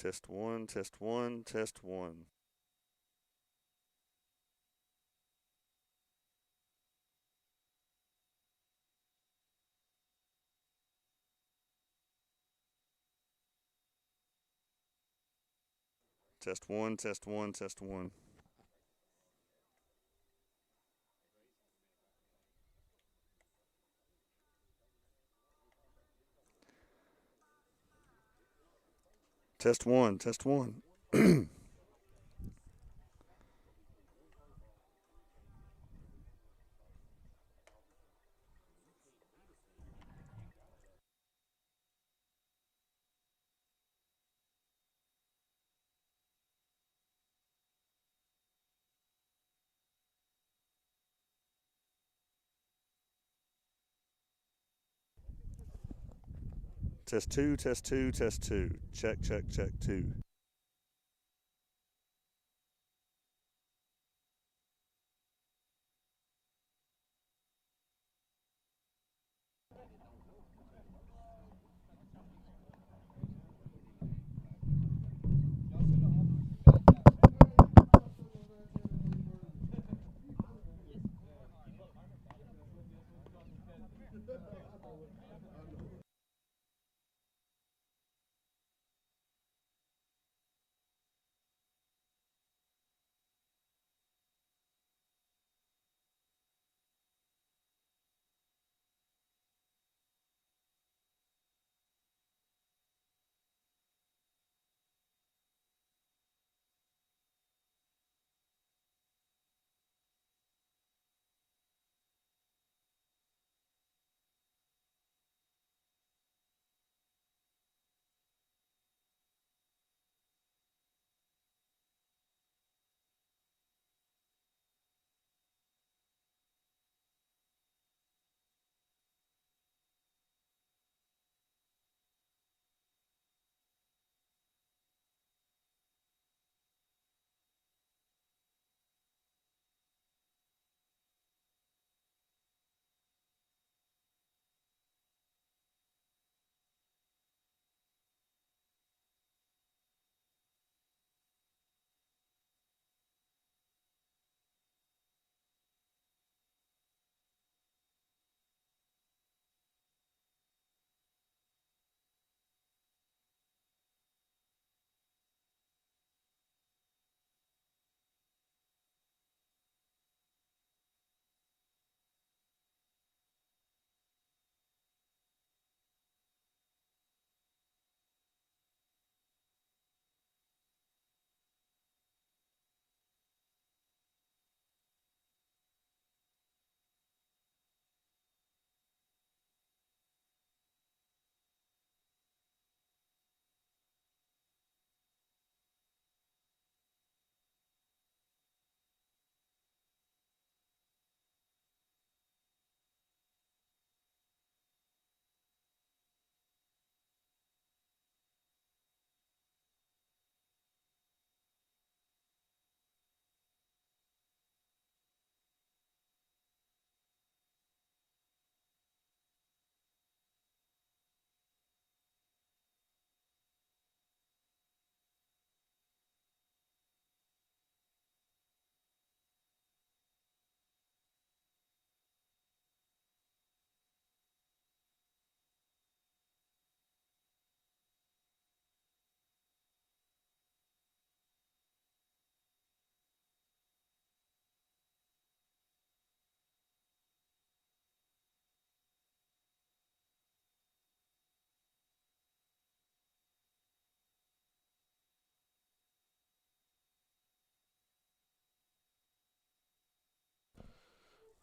Test one, test one, test one. Test one, test one, test one. Test one, test one. Test two, test two, test two. Check, check, check, two.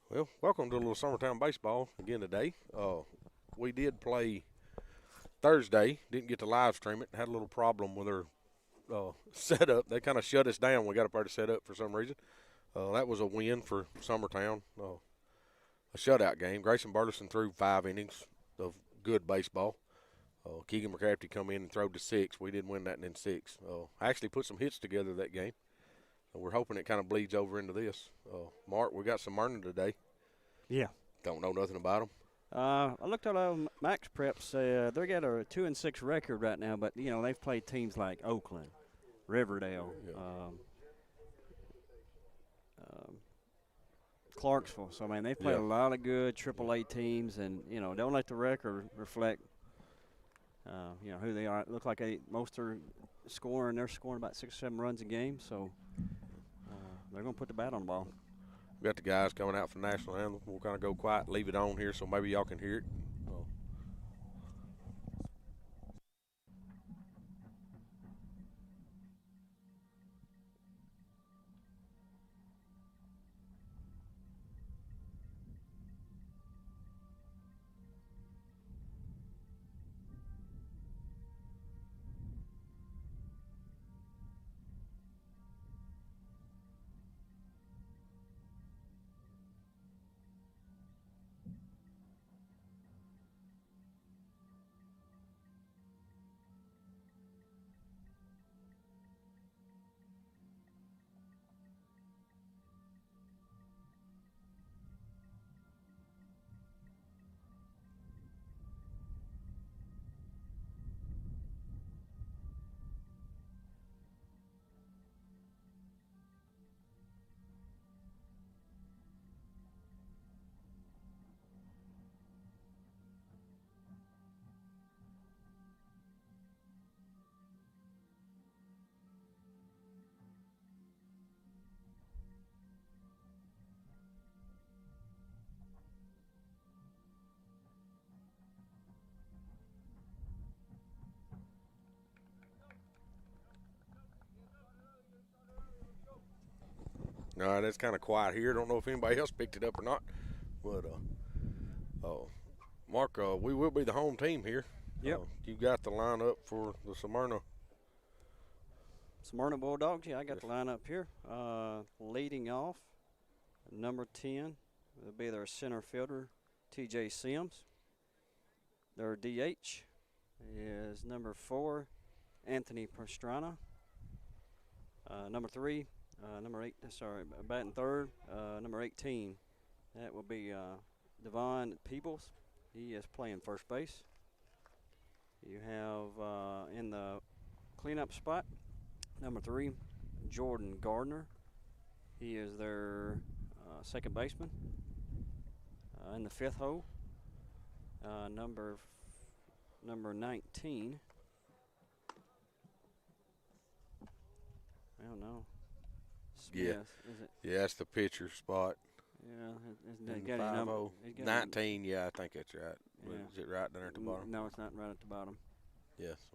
Well, welcome to a little Summertown baseball again today. We did play Thursday. Didn't get to live stream it. Had a little problem with our setup. They kind of shut us down. We got up there to set up for some reason. That was a win for Summertown. A shutout game. Grayson Burleson threw 5 innings of good baseball. Keegan McCrafty come in and threw to 6. We did win that in 6. I actually put some hits together that game. We're hoping it kind of bleeds over into this. Mark, we got some Smyrna today. Yeah. Don't know nothing about them. I looked at Max Preps. They got a 2-6 record right now, but they've played teams like Oakland, Riverdale, Yeah. um, Clarksville. So I mean, they've played Yeah. a lot of good AAA teams, and don't let the record reflect who they are. It looks like most are scoring. They're scoring about 6 or 7 runs a game, so they're going to put the bat on the ball. We got the guys coming out for national anthem. We'll kind of go quiet, leave it on here, so maybe y'all can hear it. All right, it's kind of quiet here. Don't know if anybody else picked it up or not. But, Mark, we will be the home team here. Yep. You got the lineup for the Smyrna. Smyrna Bulldogs, I got the lineup here. Leading off, number 10 will be their center fielder, T.J. Sims. Their DH is number 4, Anthony Pastrana. Number 3, number 8, batting third, number 18. That will be Devon Peebles. He is playing first base. You have in the cleanup spot, number 3, Jordan Gardner. He is their second baseman. In the fifth hole, number 19. I don't know. Smith, Yeah. is it? Yeah, that's the pitcher spot. Yeah, In got the his number. 5-0. 19, yeah, I think that's right. Yeah. Is it right there at the bottom? No, it's not right at the bottom. Yes.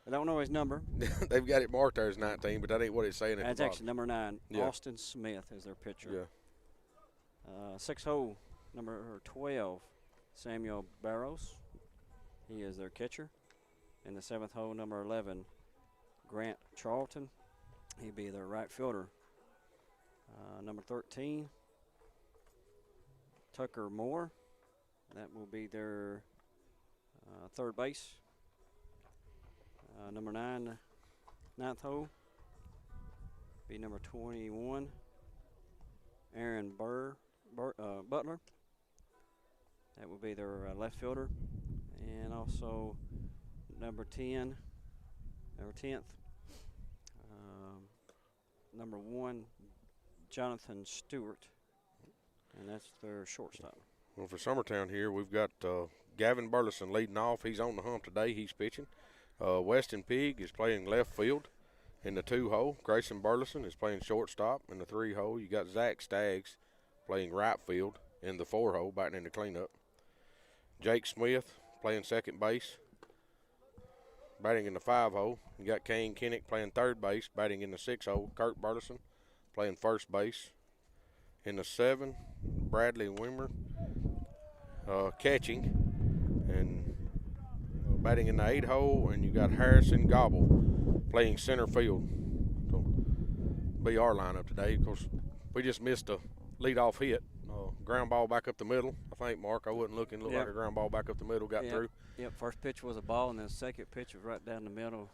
I don't know his number. They've got it marked there as 19, but that ain't what it's saying at That's the bottom. actually number 9. Yeah. Austin Smith is their pitcher. Yeah. 6 hole, number 12, Samuel Barrows. He is their catcher. In the 7th hole, number 11, Grant Charlton. He'd be their right fielder. Number 13, Tucker Moore. That will be their third base. Number 9, 9th hole, be number 21, Aaron Butler. That will be their left fielder. And also number 10, number 10th, number 1, Jonathan Stewart. And that's their shortstop. Well, for Summertown here, we've got Gavin Burleson leading off. He's on the hump today. He's pitching. Weston Pig is playing left field in the 2 hole. Grayson Burleson is playing shortstop in the 3 hole. You got Zach Staggs playing right field in the 4 hole, batting in the cleanup. Jake Smith playing second base, batting in the 5 hole. You got Kane Kinnick playing third base, batting in the 6 hole. Kurt Burleson playing first base. In the 7, Bradley Wimmer catching and batting in the 8 hole, and you got Harrison Gobble playing center field. So be our lineup today. Of course, we just missed a leadoff hit. Ground ball back up the middle. I think, Mark, I wasn't looking. Looked like a ground ball back up the middle, got through. Yep, first pitch was a ball, and then the second pitch was right down the middle.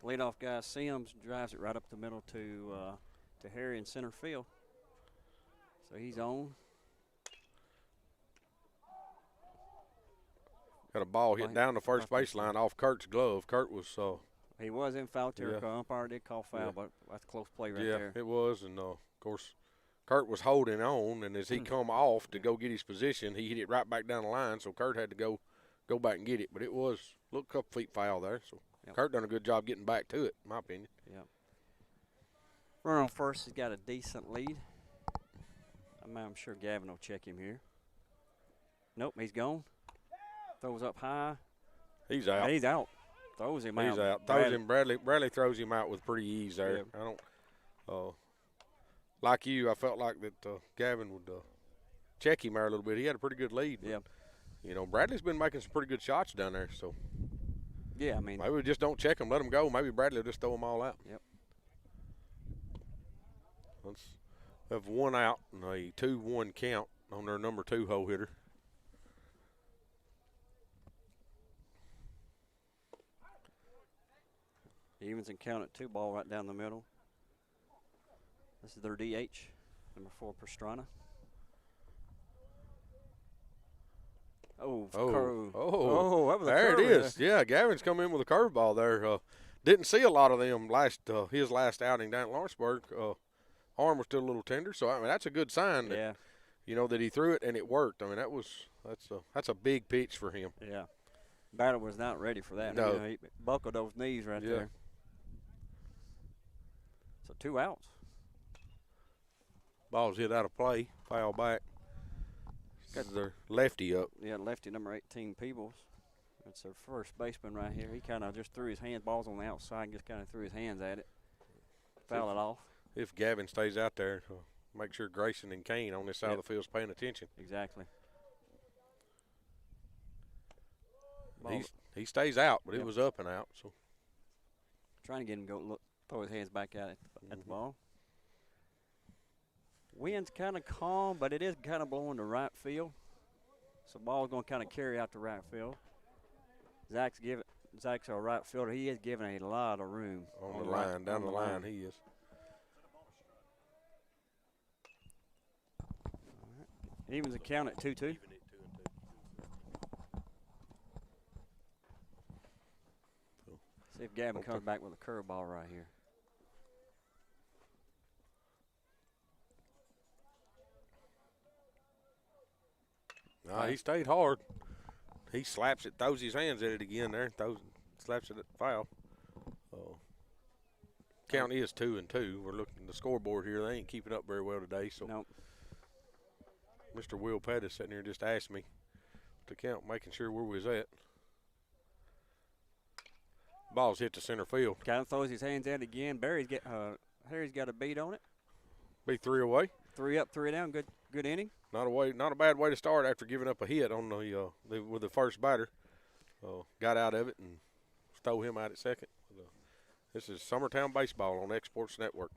The leadoff guy, Sims, drives it right up the middle to Harry in center field. So he's on. got a ball hit down the first baseline off Kurt's glove. Kurt was he was in foul territory. Umpire did call foul, but that's a close play right there. Yeah, it was, and of course, Kurt was holding on, and as he come off to go get his position, he hit it right back down the line, so Kurt had to go back and get it. But it was a little couple feet foul there, so Kurt done a good job getting back to it, in my opinion. Yeah. Runner on first has got a decent lead. I'm sure Gavin will check him here. Nope, he's gone. Throws up high. He's out. He's out. Throws him out. He's out. Throws him. Bradley throws him out with pretty ease there. Yeah. I don't. Like you, I felt like that Gavin would check him there a little bit. He had a pretty good lead. Yeah. You know, Bradley's been making some pretty good shots down there. So. Yeah, I mean. Maybe we just don't check him, let him go. Maybe Bradley will just throw them all out. Yep. Let's have one out and a 2-1 count on their number 2 hole hitter. Evens and count at 2, ball right down the middle. This is their DH, number 4, Pastrana. Oh, that was there a it is. Yeah, Gavin's come in with a curveball there. Didn't see a lot of them his last outing down at Lawrenceburg. Arm was still a little tender, so I mean that's a good sign. That, you know, that he threw it and it worked. I mean that's a big pitch for him. Yeah, batter was not ready for that. No, you know, he buckled those knees right there. So 2 outs. Ball's hit out of play, foul back. Got their lefty up. Yeah, lefty number 18, Peebles. That's their first baseman right here. He kind of just threw his hands. Ball's on the outside and just kind of threw his hands at it. Foul it off. If Gavin stays out there, make sure Grayson and Kane on this side of the field's paying attention. Exactly. He stays out, but it was up and out. So trying to get him to go throw his hands back at the ball. Wind's kind of calm, but it is kind of blowing to right field. So ball's going to kind of carry out to right field. Zach's a right fielder. He is giving a lot of room. On the line, down the line, he is. Evens a count at 2-2. See if Gavin comes back with a curveball right here. No, he stayed hard. He slaps it, throws his hands at it again there, slaps it at foul. Count is 2-2. We're looking at the scoreboard here. They ain't keeping up very well today. So nope. Mr. Will Pettis sitting here just asked me to count, making sure where we was at. Ball's hit to center field. Kind of throws his hands at it again. Harry's got a beat on it. Be 3 away. 3 up, 3 down. Good inning. Not a bad way to start after giving up a hit on with the first batter. Got out of it and stole him out at second. This is Summertown Baseball on Exports Network.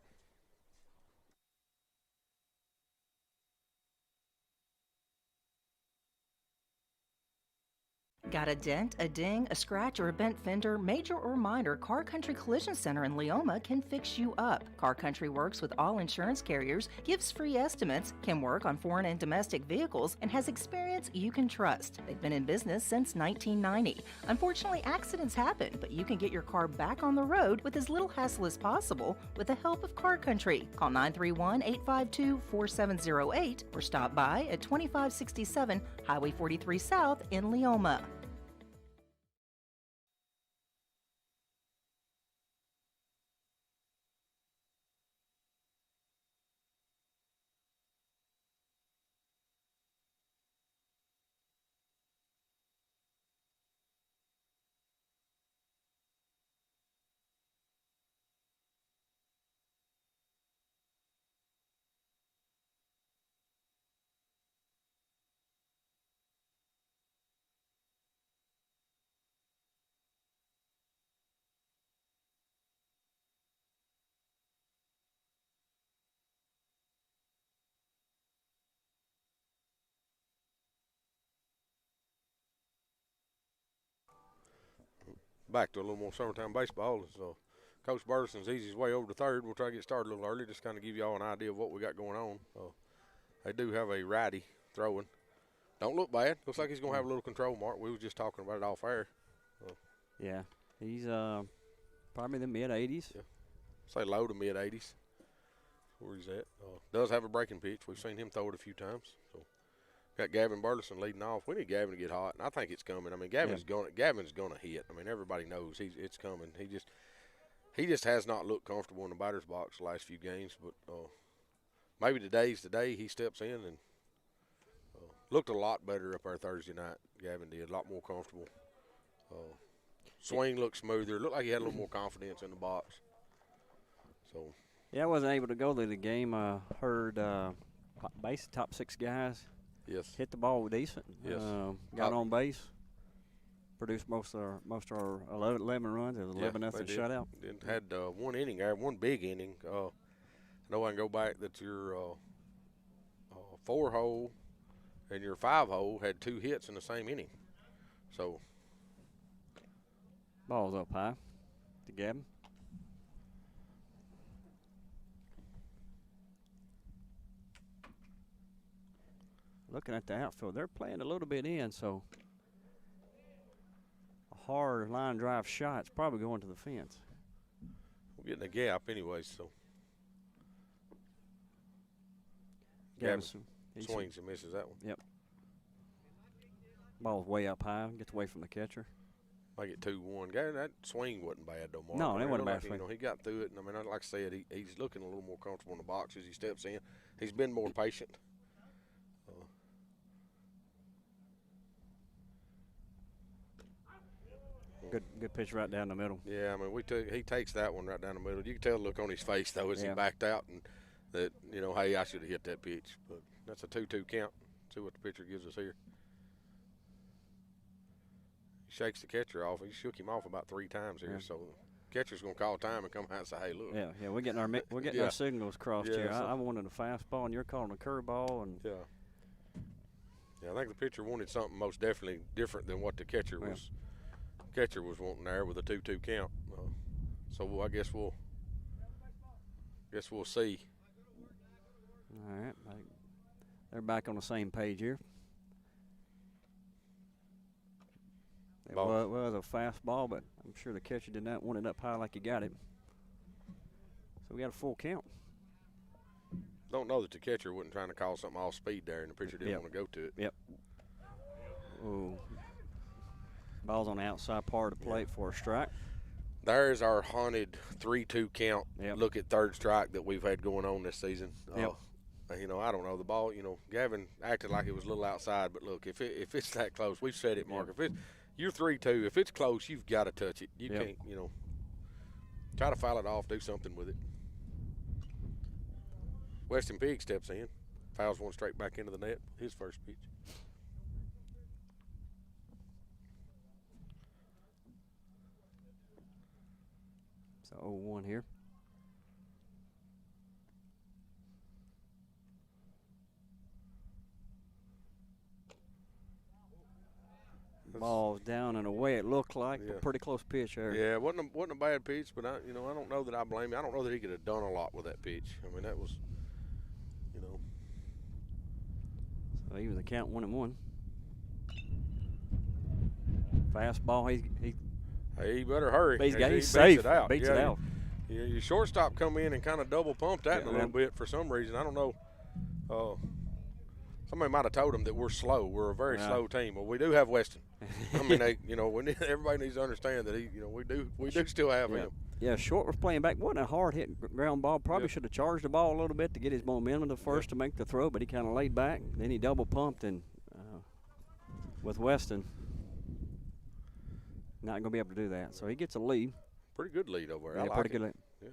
Got a dent, a ding, a scratch, or a bent fender? Major or minor, Car Country Collision Center in Leoma can fix you up. Car Country works with all insurance carriers, gives free estimates, can work on foreign and domestic vehicles, and has experience you can trust. They've been in business since 1990. Unfortunately, accidents happen, but you can get your car back on the road with as little hassle as possible with the help of Car Country. Call 931-852-4708 or stop by at 2567 Highway 43 South in Leoma. Back to a little more Summertown baseball. Coach Burleson's easy his way over to third. We'll try to get started a little early, just kind of give y'all an idea of what we got going on. They do have a righty throwing. Don't look bad. Looks like he's going to have a little control mark. We was just talking about it off air. Yeah, he's probably the mid-80s. Yeah. Say low to mid-80s. Where he's at. Does have a breaking pitch. We've seen him throw it a few times. So got Gavin Burleson leading off. We need Gavin to get hot, and I think it's coming. I mean, Gavin's going to hit. I mean, everybody knows it's coming. He just has not looked comfortable in the batter's box the last few games, but maybe today's the day he steps in and looked a lot better up there Thursday night. Gavin did, a lot more comfortable. Swing looked smoother. Looked like he had a little more confidence in the box. So. Yeah, I wasn't able to go to the game. I heard base top 6 guys. Yes. Hit the ball decent. Yes. Got on base. Produced most of our 11 runs. It was 11-0 shutout. It had one inning there, one big inning. I know I can go back that your 4-hole and your 5-hole had 2 hits in the same inning. So. Ball's up high to Gavin. Looking at the outfield, they're playing a little bit in, so a hard line drive shot's probably going to the fence. We're getting a gap anyway, so. Gavin swings and misses that one. Yep. Ball's way up high, gets away from the catcher. Make it 2-1. That swing wasn't bad, though, Mark. No, it wasn't a bad swing. He got through it, and I mean, like I said, he's looking a little more comfortable in the box as he steps in. He's been more patient. Good pitch right down the middle. Yeah, I mean, he takes that one right down the middle. You can tell the look on his face, though, as he backed out, and that, hey, I should have hit that pitch. But that's a 2-2 count. See what the pitcher gives us here. He shakes the catcher off. He shook him off about 3 times here, so the catcher's going to call time and come out and say, hey, look. Yeah, we're getting our signals crossed here. So I wanted a fastball, and you're calling a curveball. And I think the pitcher wanted something most definitely different than what the catcher was. Catcher was wanting there with a 2-2 count. So I guess we'll see. All right, they're back on the same page here. It was a fastball, but I'm sure the catcher did not want it up high like he got it. So we got a full count. Don't know that the catcher wasn't trying to call something off speed there, and the pitcher didn't want to go to it. Yep. Oh. Ball's on the outside part of the plate for a strike. There's our haunted 3-2 count. Yep. Look at third strike that we've had going on this season. Yep. I don't know. The ball, Gavin acted like it was a little outside, but look, if it's that close, we've said it, Mark. If you're 3-2, if it's close, you've got to touch it. You can't, try to foul it off, do something with it. Weston Pigg steps in, fouls one straight back into the net, his first pitch. So 0-1 here. Ball's down and away. It looked like a pretty close pitch there. Yeah, it wasn't a bad pitch, but I don't know that I blame him. I don't know that he could have done a lot with that pitch. I mean, that was, So even the count 1-1. Fastball. He better hurry. He's safe. It out. Beats it out. Yeah, your shortstop come in and kind of double pumped that in a little bit for some reason. I don't know. Somebody might have told him that we're slow. We're a very slow team. Well, we do have Weston. I mean, everybody needs to understand that we do still have him. Yeah, Short was playing back. Wasn't a hard hit ground ball. Probably should have charged the ball a little bit to get his momentum to first to make the throw, but he kind of laid back. Then he double pumped, and with Weston, not going to be able to do that. So he gets a lead. Pretty good lead over there. Yeah, I like pretty good it. lead. Yeah.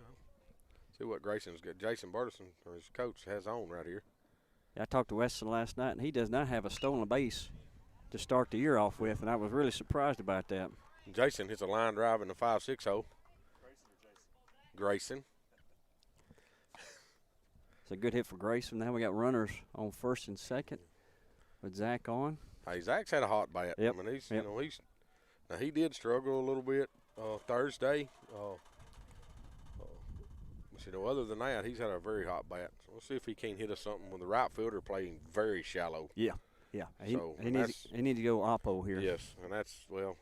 See what Grayson's got. Jason Burleson, or his coach, has on right here. I talked to Weston last night, and he does not have a stolen base to start the year off with, and I was really surprised about that. Jason hits a line drive in the 5-6 hole. Grayson. It's a good hit for Grayson. Now we got runners on first and second with Zach on. Hey, Zach's had a hot bat. Yep. I mean, now he did struggle a little bit Thursday. Other than that, he's had a very hot bat. So we'll see if he can't hit us something with the right fielder playing very shallow. Yeah. Yeah, So, he needs to go oppo here. Yes, and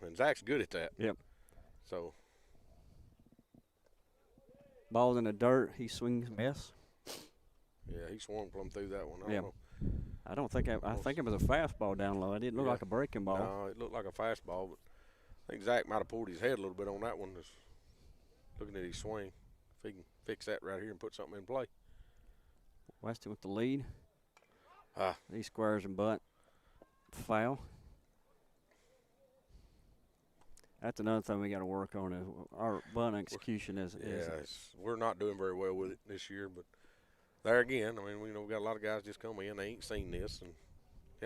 and Zach's good at that. Yep. So. Ball in the dirt, he swings miss. Yeah, he swung plumb through that one. I don't think I think it was a fastball down low. It didn't look like a breaking ball. No, it looked like a fastball, but I think Zach might have pulled his head a little bit on that one. Just looking at his swing, if he can fix that right here and put something in play. Weston with the lead. He squares and bunt. Foul. That's another thing we got to work on is our bunt execution We're not doing very well with it this year, but there again, I mean, we got a lot of guys just come in, they ain't seen this, and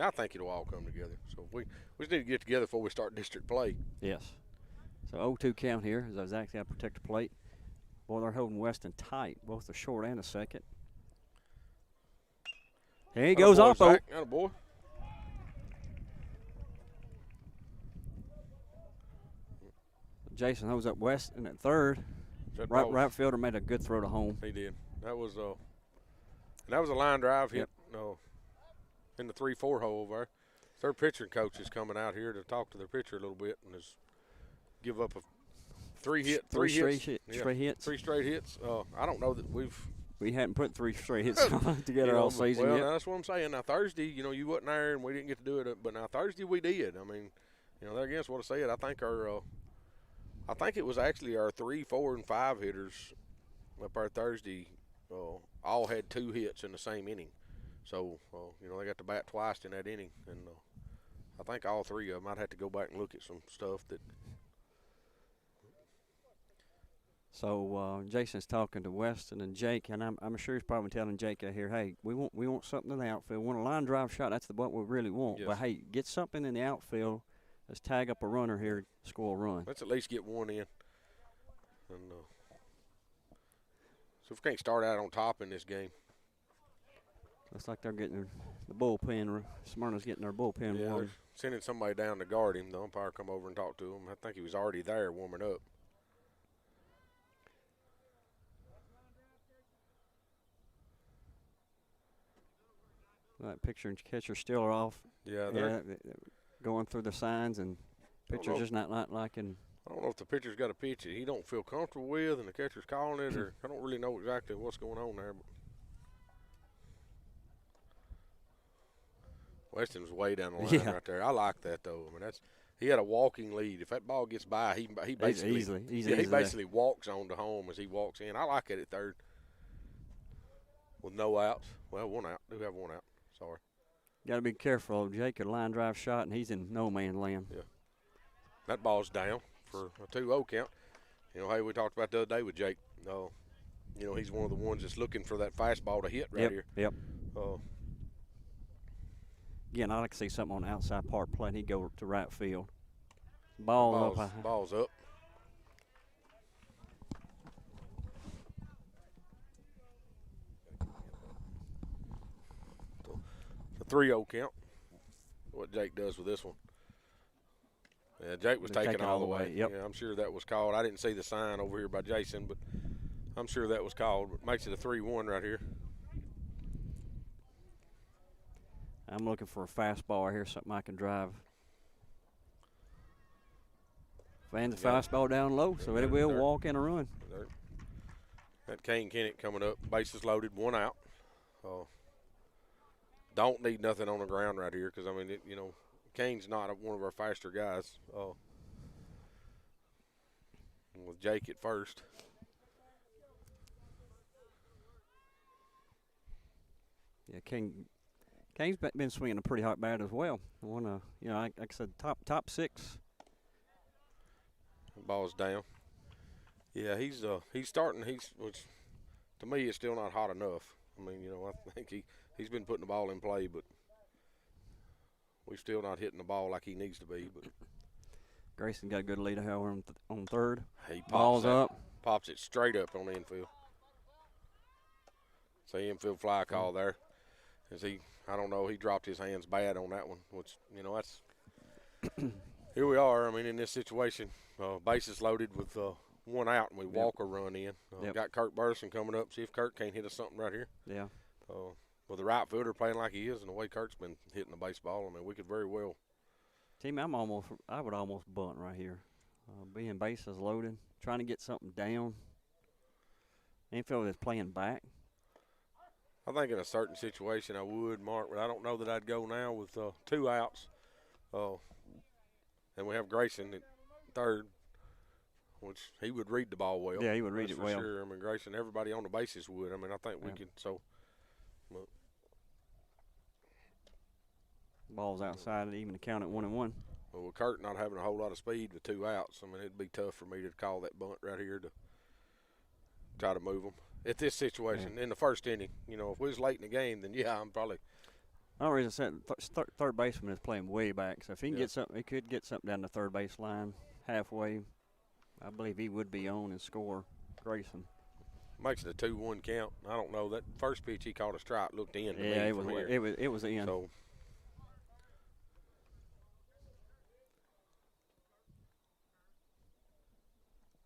I think it'll all come together. So we just need to get together before we start district play. Yes. So 0-2 count here as Zach's got to protect the plate. Boy, they're holding Weston tight, both the short and the second. Here he goes off. Attaboy. Jason holds up Weston at third. Right fielder made a good throw to home. He did. That was a line drive hit in the 3-4 hole over there. Their pitching coach is coming out here to talk to their pitcher a little bit and is give up a three straight hits. I don't know that we hadn't put 3 straight hits together all season yet. Well, that's what I'm saying. Now Thursday, you wasn't there and we didn't get to do it, but now Thursday we did. I mean, there against what I said. I think it was actually our 3, 4, and 5 hitters up our Thursday all had 2 hits in the same inning. So, they got to bat twice in that inning. And I think all 3 of them, I'd have to go back and look at some stuff that. So Jason's talking to Weston and Jake, and I'm sure he's probably telling Jake out here, hey, we want something in the outfield. We want a line drive shot. That's what we really want. Yes. But, hey, get something in the outfield. Let's tag up a runner here, score a run. Let's at least get one in. And so if we can't start out on top in this game. Looks like they're getting the bullpen. Smyrna's getting their bullpen warm. warm. Sending somebody down to guard him. The umpire come over and talk to him. I think he was already there warming up. That pitcher and catcher still are off. Yeah, going through the signs, and pitcher's just not liking. I don't know if the pitcher's got a pitch that he don't feel comfortable with, and the catcher's calling it, or I don't really know exactly what's going on there. But Weston's way down the line right there. I like that though. I mean, he had a walking lead. If that ball gets by, he basically he basically walks on to home as he walks in. I like it at third with no outs. Well, 1 out. Do have 1 out. Sorry. Got to be careful. Jake, a line drive shot, and he's in no man's land. Yeah. That ball's down for a 2-0 count. Hey, we talked about the other day with Jake. He's one of the ones that's looking for that fastball to hit here. Yep. Again, I like to see something on the outside part play, and he'd go to right field. Ball's up. The 3-0 count. What Jake does with this one. Yeah, Jake was taking all the way. Yep. Yeah, I'm sure that was called. I didn't see the sign over here by Jason, but I'm sure that was called. But makes it a 3-1 right here. I'm looking for a fastball right here, something I can drive. Fan the fastball down low, so it will walk in a run. That Kane Kennett coming up, bases loaded, 1 out. Don't need nothing on the ground right here because, Kane's not one of our faster guys. With Jake at first. Yeah, Kane's been swinging a pretty hot bat as well. Like I said, top 6. Ball's down. Yeah, he's starting. Which to me, it's still not hot enough. I think he's been putting the ball in play, but we're still not hitting the ball like he needs to be. But Grayson got a good lead, however, on third. He Ball's up. Pops it straight up on the infield. So infield fly call there. I don't know, he dropped his hands bad on that one, which, that's here we are. In this situation, bases loaded with 1 out, and we walk a run in. Got Kirk Burson coming up. See if Kirk can't hit us something right here. Yeah. with the right fielder playing like he is and the way Kurt's been hitting the baseball, I mean, we could very well. Team, I would almost bunt right here. Being bases loaded, trying to get something down. Infield is playing back. I think in a certain situation I would, Mark, but I don't know that I'd go now with 2 outs. And we have Grayson at third, which he would read the ball well. Yeah, he would read That's it for well. sure. I mean, Grayson, everybody on the bases would. I mean, I think we could. So, look. Ball's outside, and even to count at 1-1. Well, with Kurt not having a whole lot of speed with 2 outs, I mean, it'd be tough for me to call that bunt right here to try to move them. At this situation, in the first inning, you know, if we was late in the game, then yeah, I'm probably. The only reason I said third baseman is playing way back, so if he can get something, he could get something down the third base line halfway. I believe he would be on and score Grayson. Makes it a 2-1 count. I don't know. That first pitch he caught a strike looked in to me Yeah, from here. it was in. So,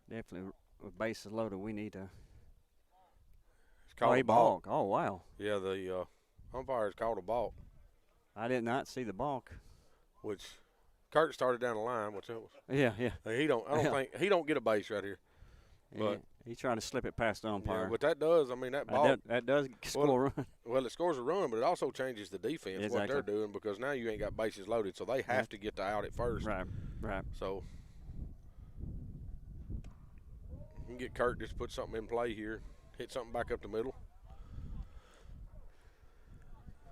definitely, with bases loaded, we need to. it's called a ball. balk. Oh, wow. Yeah, the umpire's called a balk, I did not see the balk. which Kurt started down the line, which it was. Yeah. I don't think he don't get a base right here. But he's trying to slip it past the umpire. yeah, what that does, I mean, that ball. That does score a run. Well, it scores a run, but it also changes the defense what Exactly. they're doing because now you ain't got bases loaded, so they have to get the out at first. Right. So you can get Kurt just put something in play here, hit something back up the middle.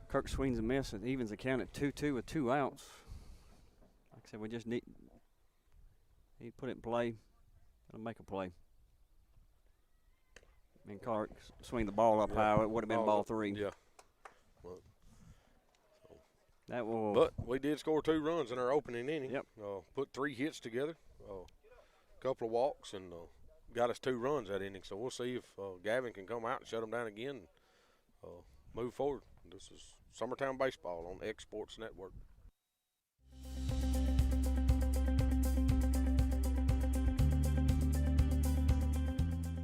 Kirk swings and misses. It evens the count at 2-2 with 2 outs. Like I said, we just need to put it in play. It'll make a play. And Clark swing the ball up high. It would have been ball 3. Yeah. That will. But we did score 2 runs in our opening inning. Yep. Put 3 hits together, a couple of walks, and got us 2 runs that inning. So we'll see if Gavin can come out and shut them down again and move forward. This is Summertown Baseball on the X Sports Network.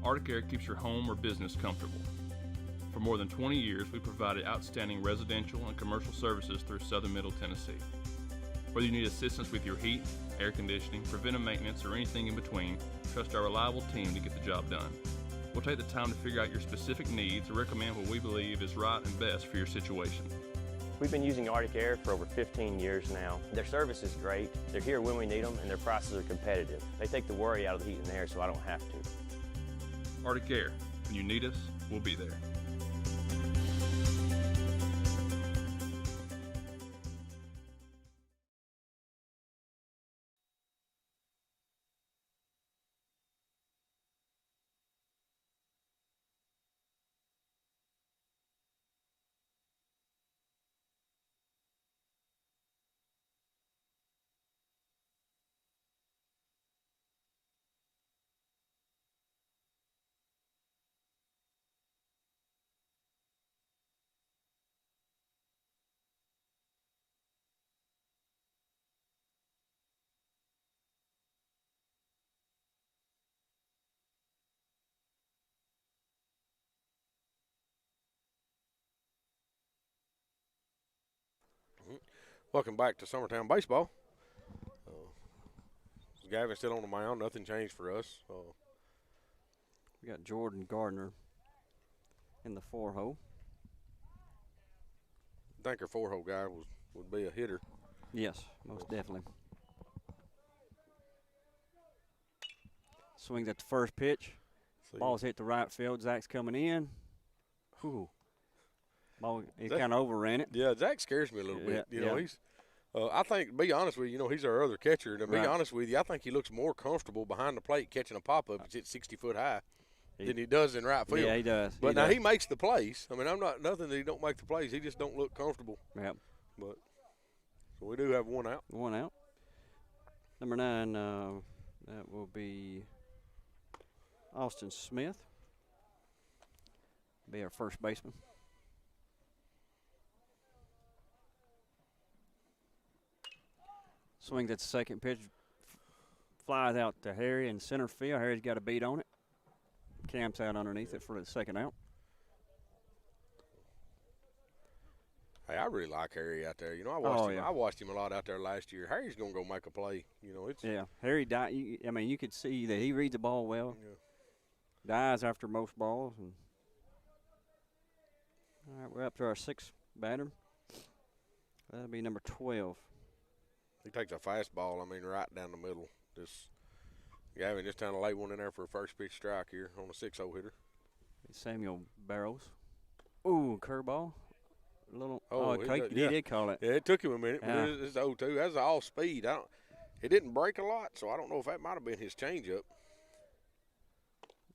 Arctic Air keeps your home or business comfortable. For more than 20 years, we've provided outstanding residential and commercial services through southern Middle Tennessee. Whether you need assistance with your heat, air conditioning, preventive maintenance, or anything in between, trust our reliable team to get the job done. We'll take the time to figure out your specific needs and recommend what we believe is right and best for your situation. We've been using Arctic Air for over 15 years now. Their service is great, they're here when we need them, and their prices are competitive. They take the worry out of the heat and air so I don't have to. Arctic Air. When you need us, we'll be there. Welcome back to Summertown Baseball. Gavin's still on the mound. Nothing changed for us. We got Jordan Gardner in the 4-hole. I think our 4-hole guy would be a hitter. Yes, most definitely. Swings at the first pitch. Ball's hit the right field. Zach's coming in. Whew. Ball, he kind of overran it. Yeah, Zach scares me a little bit. You know, he's. I think, to be honest with you, he's our other catcher. And to be honest with you, I think he looks more comfortable behind the plate catching a pop-up if it's 60 foot high than he does in right field. Yeah, he does. But now he makes the plays. I mean, I'm not nothing that he don't make the plays. He just don't look comfortable. Yep. But so we do have 1 out. 1 out. Number 9, that will be Austin Smith. Be our first baseman. Swings at the second pitch, flies out to Harry in center field. Harry's got a beat on it. Camps out underneath it for the second out. Hey, I really like Harry out there. You know, I watched him a lot out there last year. Harry's gonna go make a play. You know, it's Harry. I mean, you could see that he reads the ball well. Yeah. Dies after most balls. And all right, we're up to our 6th batter. That'll be number 12. He takes a fastball. I mean, right down the middle. Gavin just trying to lay one in there for a first pitch strike here on a 6-0 hitter. Samuel Barrows. Ooh, curveball. He did call it. Yeah, it took him a minute. Yeah. But it's 0-2. That's all speed. It didn't break a lot, so I don't know if that might have been his changeup.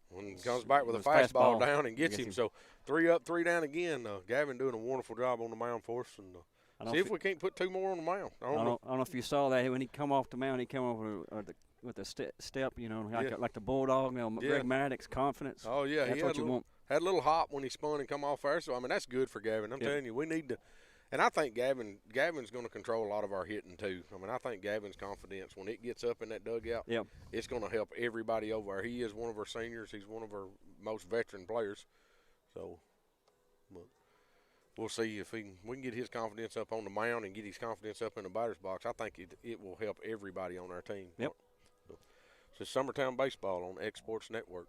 When he comes back with a fastball down and gets him. So 3 up, 3 down again. Gavin doing a wonderful job on the mound for us. And see if we can't put 2 more on the mound. I don't know if you saw that when he come off the mound. He came off with a step, you know, like the bulldog. You know, Greg Maddox, confidence. Oh yeah, that's what you want. Had a little hop when he spun and come off there. So I mean, that's good for Gavin. I'm telling you, we need to. And I think Gavin's going to control a lot of our hitting too. I mean, I think Gavin's confidence when it gets up in that dugout, it's going to help everybody over there. He is one of our seniors. He's one of our most veteran players. So, but we'll see if we can get his confidence up on the mound and get his confidence up in the batter's box. I think it will help everybody on our team. Yep. So Summertown Baseball on X Sports Network.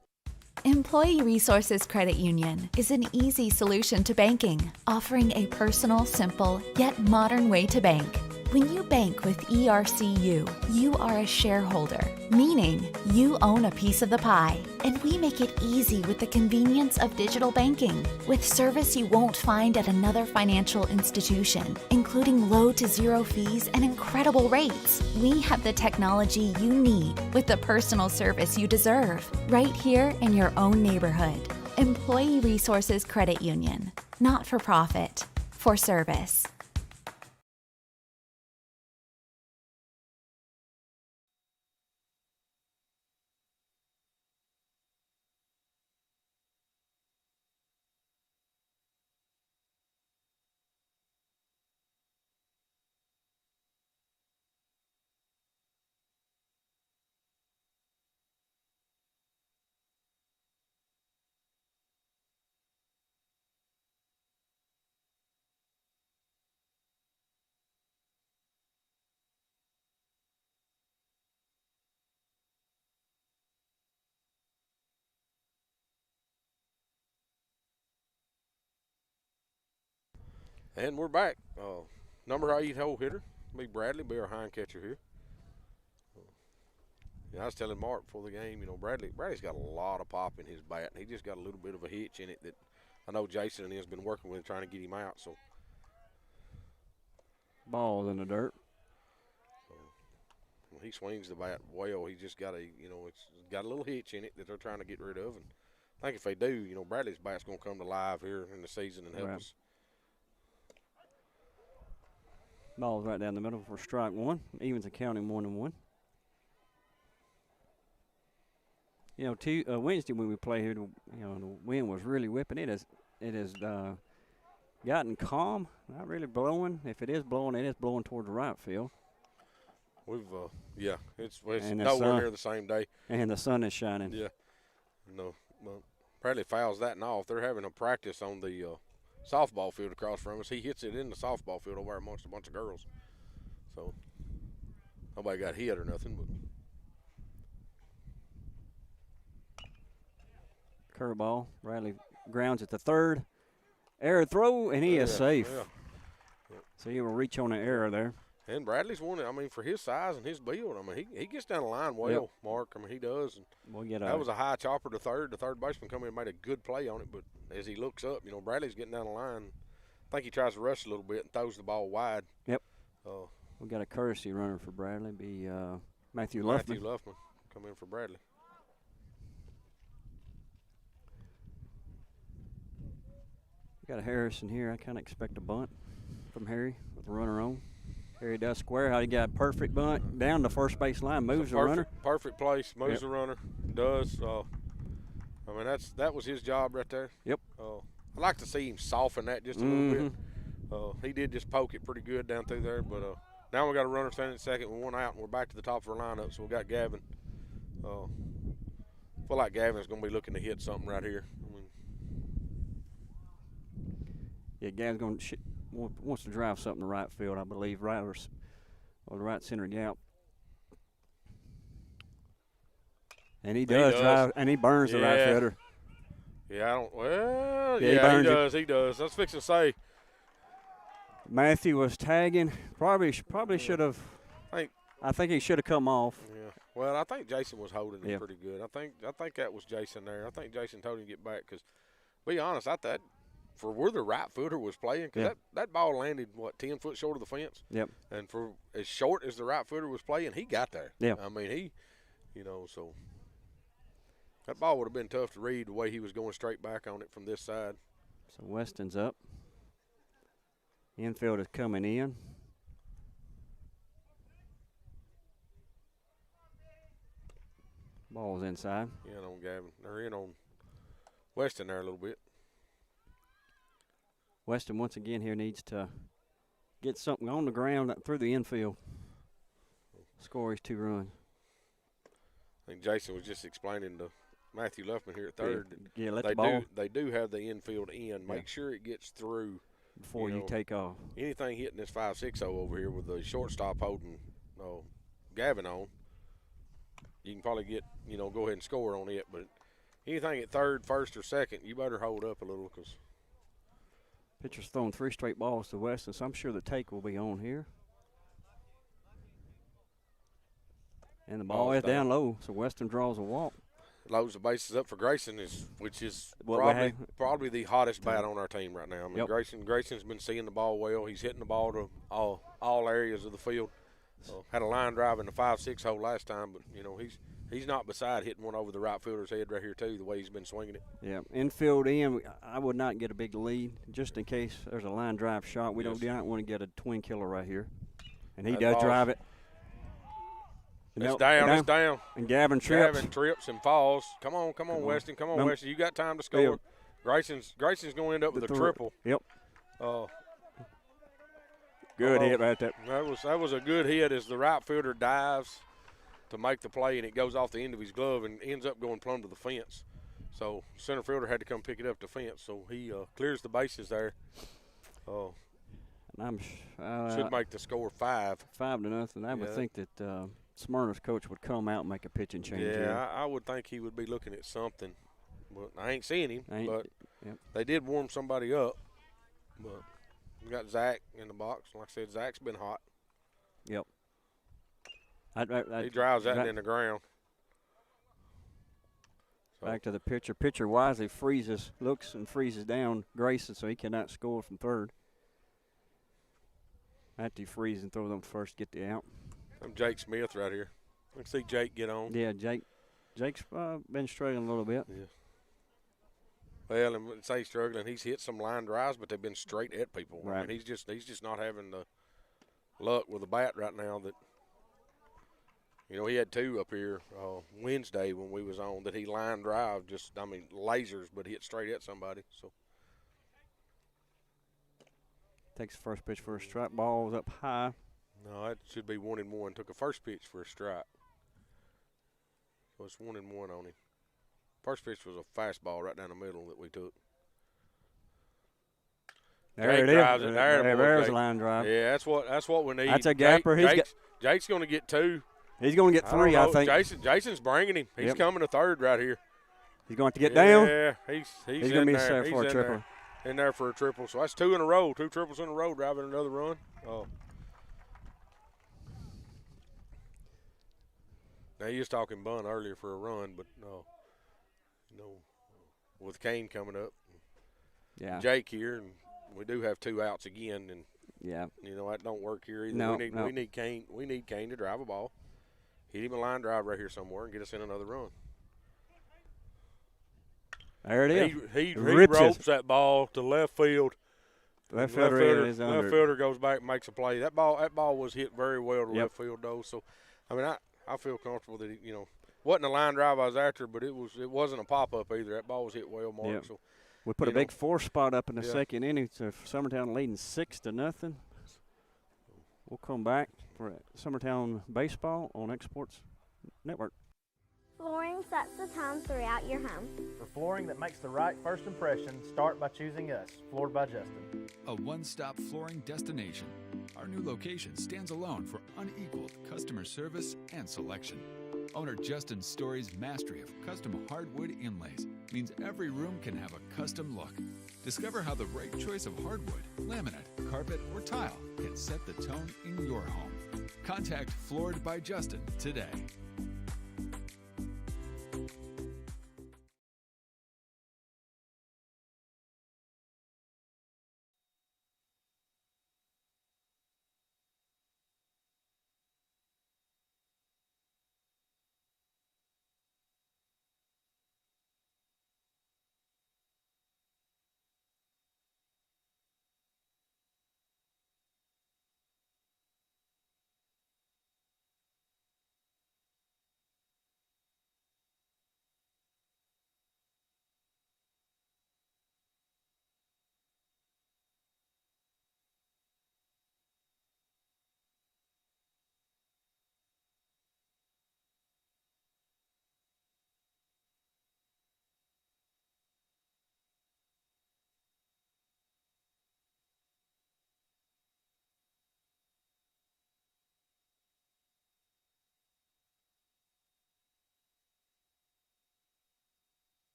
Employee Resources Credit Union is an easy solution to banking, offering a personal, simple, yet modern way to bank. When you bank with ERCU, you are a shareholder, meaning you own a piece of the pie. And we make it easy with the convenience of digital banking, with service you won't find at another financial institution, including low to zero fees and incredible rates. We have the technology you need with the personal service you deserve, right here in your own neighborhood. Employee Resources Credit Union, not for profit, for service. And we're back. Number 8 hole hitter, be Bradley, be our hind catcher here. I was telling Mark before the game, you know, Bradley's got a lot of pop in his bat. He just got a little bit of a hitch in it that I know Jason and he has been working with trying to get him out. So ball in the dirt. When he swings the bat well, he just got it's got a little hitch in it that they're trying to get rid of. And I think if they do, you know, Bradley's bat's going to come to life here in the season and help us. Ball's right down the middle for strike 1. Evens the counting 1-1. You know, Wednesday when we play here, the wind was really whipping. It has gotten calm, not really blowing. If it is blowing, it is blowing toward the right field. It's nowhere near the same day. And the sun is shining. Yeah. No, well, Bradley fouls that and off. They're having a practice on the softball field across from us. He hits it in the softball field over there amongst a bunch of girls. So nobody got hit or nothing. But curveball. Bradley grounds at the third. Error throw, and he is safe. Yeah. So he will reach on an error there. And Bradley's one, I mean, for his size and his build, I mean, he gets down the line well, Mark. I mean, he does. And that was a high chopper to third. The third baseman come in and made a good play on it. But as he looks up, you know, Bradley's getting down the line. I think he tries to rush a little bit and throws the ball wide. Yep. We got a courtesy runner for Bradley. Be Matthew Luffman. Matthew Luffman come in for Bradley. Got a Harrison here. I kind of expect a bunt from Harry with the runner on. Harry does square. How he got perfect bunt down the first base line, moves the runner. Perfect place, moves the runner, does. I mean, that was his job right there. Yep. I'd like to see him soften that just a little bit. He did just poke it pretty good down through there, but now we got a runner standing at second with one out, and we're back to the top of our lineup, so we got Gavin. Feel like Gavin's going to be looking to hit something right here. Yeah, Gavin's going to wants to drive something to right field, I believe, right or the right center gap. And he does drive, and he burns the right fielder. Yeah, I don't. Well, yeah, he does. He does. I was fixing to say. Matthew was tagging. Probably should have. I think he should have come off. Yeah. Well, I think Jason was holding it pretty good. I think that was Jason there. I think Jason told him to get back because, be honest, I thought for where the right footer was playing, because that ball landed 10 foot short of the fence. Yep. And for as short as the right footer was playing, he got there. Yeah. I mean, so that ball would have been tough to read the way he was going straight back on it from this side. So Weston's up. Infield is coming in. Ball's inside. In on Gavin. They're in on Weston there a little bit. Weston once again here needs to get something on the ground through the infield. Score his 2 runs. I think Jason was just explaining to Matthew Luffman here at third. Yeah, let the ball. They do have the infield in. Make sure it gets through before you take off. Anything hitting this 5-6-0 over here with the shortstop holding Gavin on, you can probably get, go ahead and score on it. But anything at third, first, or second, you better hold up a little because pitcher's throwing 3 straight balls to Weston, so I'm sure the take will be on here. And the ball is down low, so Weston draws a walk. Loads the bases up for Grayson, which is probably the hottest bat on our team right now. I mean, Grayson's been seeing the ball well. He's hitting the ball to all areas of the field. Had a line drive in the 5-6 hole last time, but he's not beside hitting one over the right fielder's head right here too. The way he's been swinging it. Yeah, infield in. I would not get a big lead just in case there's a line drive shot. We don't want to get a twin killer right here, and he does drive it. It's down. And Gavin trips. Gavin trips and falls. Come on, Weston. Come on, Weston. You got time to score. Grayson's going to end up with a triple. Yep. Good hit right there. That was a good hit as the right fielder dives to make the play, and it goes off the end of his glove and ends up going plumb to the fence. So center fielder had to come pick it up the fence. So he clears the bases there. Should make the score 5. 5-0. I would think that Smyrna's coach would come out and make a pitching change. Yeah, I would think he would be looking at something. But I ain't seeing him. But they did warm somebody up. But we got Zach in the box. Like I said, Zach's been hot. Yep. He drives that in the ground. So. Back to the pitcher. Pitcher wisely looks and freezes down Grayson so he cannot score from third. After he freezes and throws them first, get the out. I'm Jake Smith right here. Let's see Jake get on. Yeah, Jake's been struggling a little bit. Yeah. Well, and say he's struggling, he's hit some line drives, but they've been straight at people. Right. I mean, he's just not having the luck with the bat right now. That he had 2 up here Wednesday when we was on that he line drive, lasers, but hit straight at somebody. So takes the first pitch for a strike. Ball's up high. No, it should be 1-1. Took a first pitch for a strike. So it's 1-1 on him. First pitch was a fastball right down the middle that we took. There it is. There's a line drive. Yeah, that's what we need. That's a gapper. Jake's going to get 2. He's going to get 3, I think. Jason's bringing him. He's coming to third right here. He's going to get down. Yeah, he's going to be set for a triple. In there for a triple. So that's 2 in a row. 2 triples in a row, driving another run. Now, you was talking bunt earlier for a run, but with Kane coming up, Jake here, and we do have 2 outs again, and that don't work here either. No, we need Kane. We need Kane to drive a ball, hit him a line drive right here somewhere, and get us in another run. There it is. He ropes that ball to left field. Left fielder goes back and makes a play. That ball was hit very well to left field though. So, I mean, I feel comfortable that wasn't a line drive I was after, but it wasn't a pop up either. That ball was hit well marked. Yep. So we put a big 4 spot up in the second inning. So Summertown leading 6-0. We'll come back for Summertown baseball on Exports Network. Flooring sets the tone throughout your home. For flooring that makes the right first impression, start by choosing us, Floored by Justin. a one-stop flooring destination. Our new location stands alone for unequaled customer service and selection. Owner Justin Story's mastery of custom hardwood inlays means every room can have a custom look. Discover how the right choice of hardwood, laminate, carpet, or tile can set the tone in your home. Contact Floored by Justin today.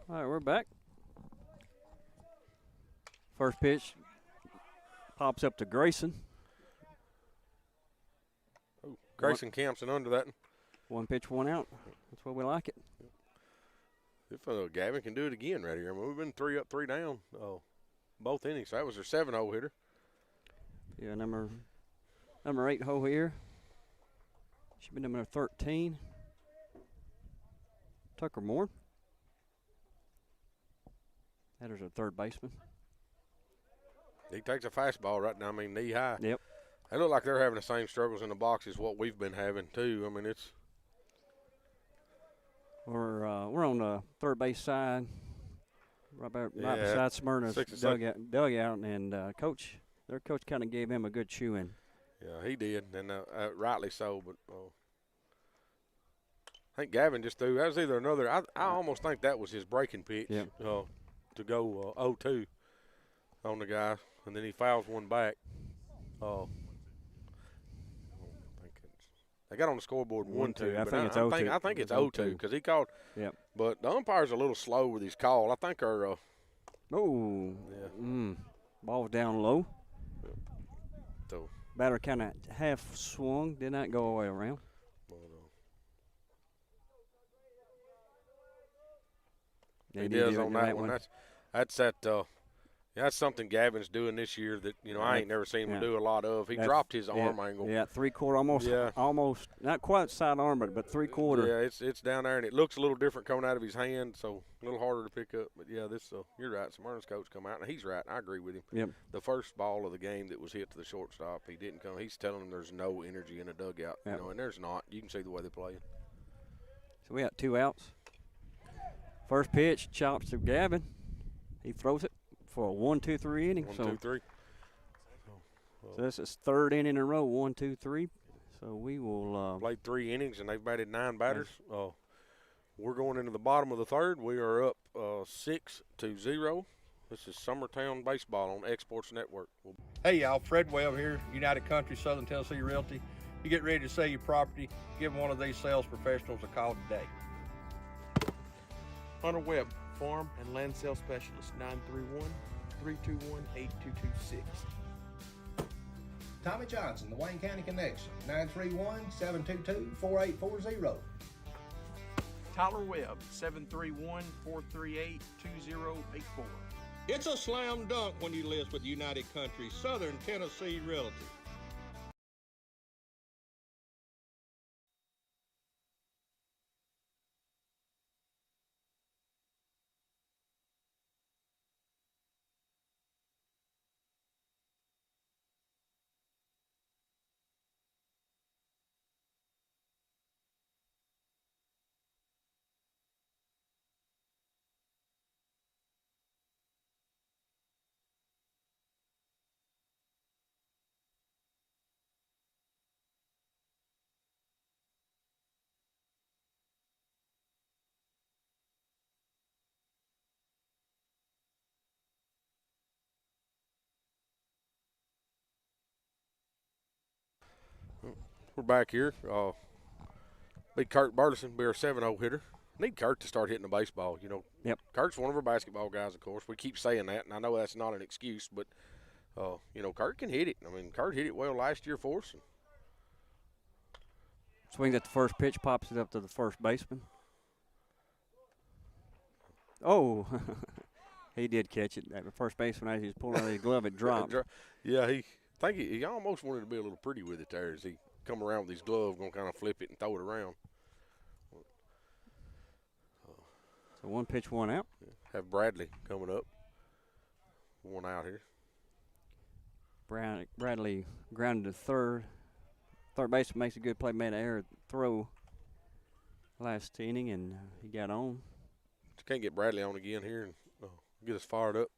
All right, we're back. First pitch pops up to Grayson. Oh, Grayson Campson under that. One pitch, one out. That's why we like it. If Gavin can do it again right here. I mean, we've been 3 up, 3 down both innings. So that was their 7-0 hitter. Yeah, number 8 hole here. Should be number 13. Tucker Moore. Header's a third baseman. He takes a fastball right now, I mean, knee high. Yep. They look like they're having the same struggles in the box as what we've been having, too. I mean, it's. We're on the third base side, right beside Smyrna's dugout, and their coach kind of gave him a good chewing. Yeah, he did, and rightly so. But I think Gavin just threw. That was either another. I almost think that was his breaking pitch. Yep. To go 0-2 on the guy, and then he fouls one back. They got on the scoreboard 1-2. I think it's 0-2 because he called. Yep. But the umpire's a little slow with his call. I think our. Ball's down low. Yep. So batter kind of half swung, did not go all the way around. He does on that one. That's something Gavin's doing this year that I ain't never seen him do a lot of. He dropped his arm angle. Yeah, 3/4, almost not quite side arm, but 3/4. Yeah, it's down there, and it looks a little different coming out of his hand, so a little harder to pick up. But yeah, you're right. Smyrna's coach come out, and he's right. I agree with him. Yep. The first ball of the game that was hit to the shortstop, he didn't come. He's telling him there's no energy in the dugout, yep. And there's not. You can see the way they play. So we got 2 outs. First pitch chops to Gavin. He throws it for a 1-2-3 inning. 1-2-3. So this is third inning in a row, 1-2-3. So we will played 3 innings and they've batted 9 batters. We're going into the bottom of the third. We are up 6-0. This is Summertown baseball on Exports Network. Hey y'all, Fred Webb here, United Country Southern Tennessee Realty. You get ready to sell your property, give one of these sales professionals a call today. Hunter Webb, Farm and Land Sales Specialist, 931-321-8226. Tommy Johnson, the Wayne County Connection, 931-722-4840. Tyler Webb, 731-438-2084. It's a slam dunk when you list with United Country Southern Tennessee Realty. we're back here. Big Kurt Burleson, be our 7-0 hitter. Need Kurt to start hitting the baseball. You know, Yep. Kurt's one of our basketball guys, of course. We keep saying that, and I know that's not an excuse, but, you know, Kurt can hit it. I mean, Kurt hit it well last year for us. Swings at the first pitch, pops it up to the first baseman. Oh, he did catch it. That first baseman, as he was pulling out his glove, it dropped. Yeah, he almost wanted to be a little pretty with it there as he come around with his glove, going to kind of flip it and throw it around. So 1 pitch, 1 out. Have Bradley coming up. 1 out here. Bradley grounded to third. Third baseman makes a good play, made an error throw last inning, and he got on. Can't get Bradley on again here and get us fired up.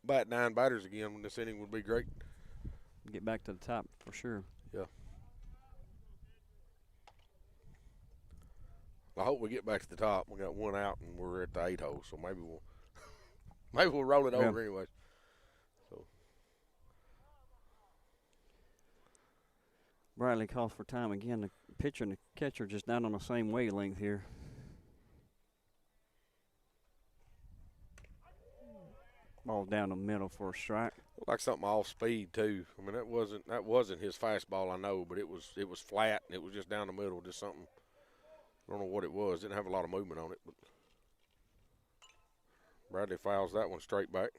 Bat 9 batters again when this inning would be great. Get back to the top for sure. Yeah. I hope we get back to the top. We got 1 out and we're at the 8 hole, so maybe we'll roll it over anyways. So Bradley calls for time again. The pitcher and the catcher just not on the same wavelength here. Ball down the middle for a strike. Like something off speed too. I mean that wasn't his fastball, I know, but it was flat and it was just down the middle, just something. I don't know what it was. Didn't have a lot of movement on it, but Bradley fouls that one straight back.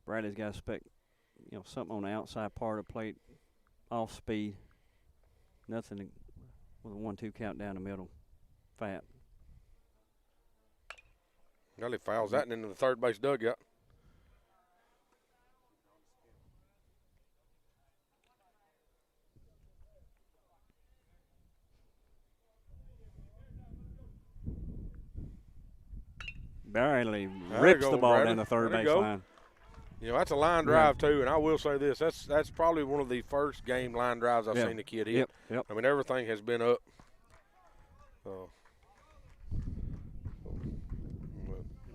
Bradley's got to expect, something on the outside part of the plate, off speed. Nothing with a 1-2 count down the middle. Fat. Well, he fouls that and into the third base dugout. Bradley rips the ball Bradley. down the third There you base go. line. You know, that's a line drive, too, and I will say this. That's probably one of the first game line drives I've seen the kid hit. Yep. I mean, everything has been up.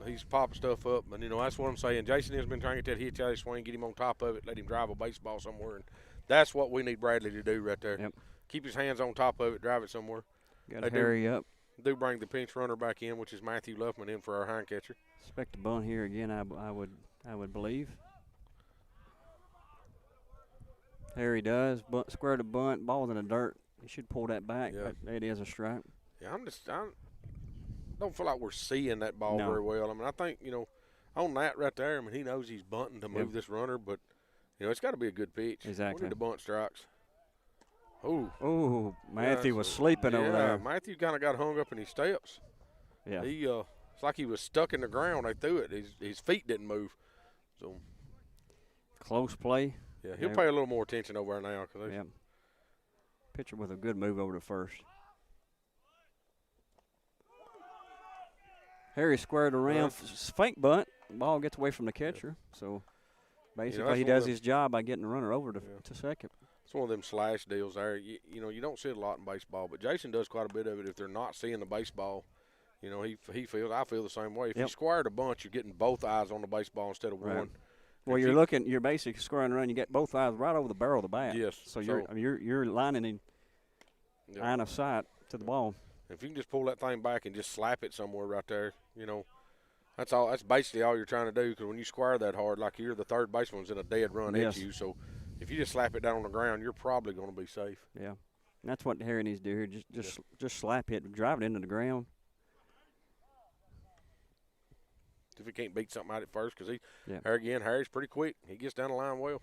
He's popping stuff up, and, that's what I'm saying. Jason has been trying to get that hit out of his swing, get him on top of it, let him drive a baseball somewhere, and that's what we need Bradley to do right there. Yep. Keep his hands on top of it, drive it somewhere. Got to hurry up. Do bring the pinch runner back in, which is Matthew Luffman in for our hind catcher. Expect a bunt here again, I would believe. There he does. Square to bunt. Ball's in the dirt. He should pull that back, but it is a strike. Yeah, I don't feel like we're seeing that ball very well. I mean, I think, on that right there, I mean, he knows he's bunting to move this runner, but, it's got to be a good pitch. Exactly. We need the bunt strikes. Oh, Matthew was sleeping over there. Matthew kind of got hung up in his steps. Yeah. It's like he was stuck in the ground. They threw it. His feet didn't move. So close play. Yeah, he'll pay a little more attention over there now. Pitcher with a good move over to first. Harry squared around, fake bunt. Ball gets away from the catcher. So basically, he does his job by getting the runner over to second. It's one of them slash deals there. You don't see it a lot in baseball, but Jason does quite a bit of it. If they're not seeing the baseball, he feels. I feel the same way. If you squared a bunch, you're getting both eyes on the baseball instead of one. Well, you're basically squaring around. You get both eyes right over the barrel of the bat. Yes. So you're lining in line of sight to the ball. If you can just pull that thing back and just slap it somewhere right there, that's all. That's basically all you're trying to do. Because when you square that hard, like you're the third baseman's in a dead run at you. So if you just slap it down on the ground, you're probably going to be safe. Yeah, and that's what Harry needs to do here. Just slap it, drive it into the ground. If he can't beat something out at first, because Harry's pretty quick. He gets down the line well.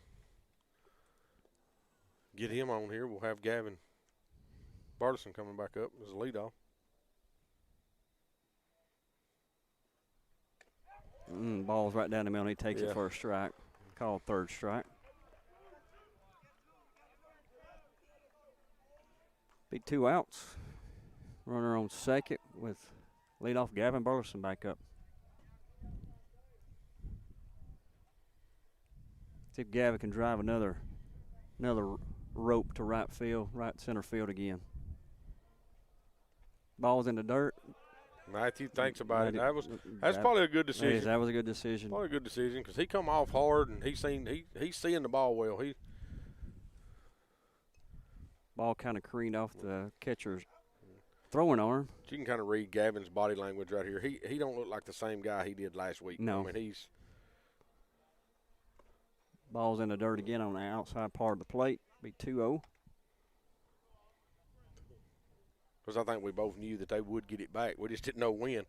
Get him on here. We'll have Gavin Bartleson coming back up as a leadoff. Ball's right down the middle. He takes it for a strike. Called third strike. Be 2 outs. Runner on second with leadoff Gavin Burleson back up. See if Gavin can drive another rope to right center field again. Ball's in the dirt. Matthew thinks about it. That's That- probably a good decision. That was a good decision. Probably a good decision because he come off hard and he's seeing the ball well. Ball kind of careened off the catcher's throwing arm. You can kind of read Gavin's body language right here. He don't look like the same guy he did last week. No. I mean, Ball's in the dirt again on the outside part of the plate. Be 2-0. because I think we both knew that they would get it back. We just didn't know when.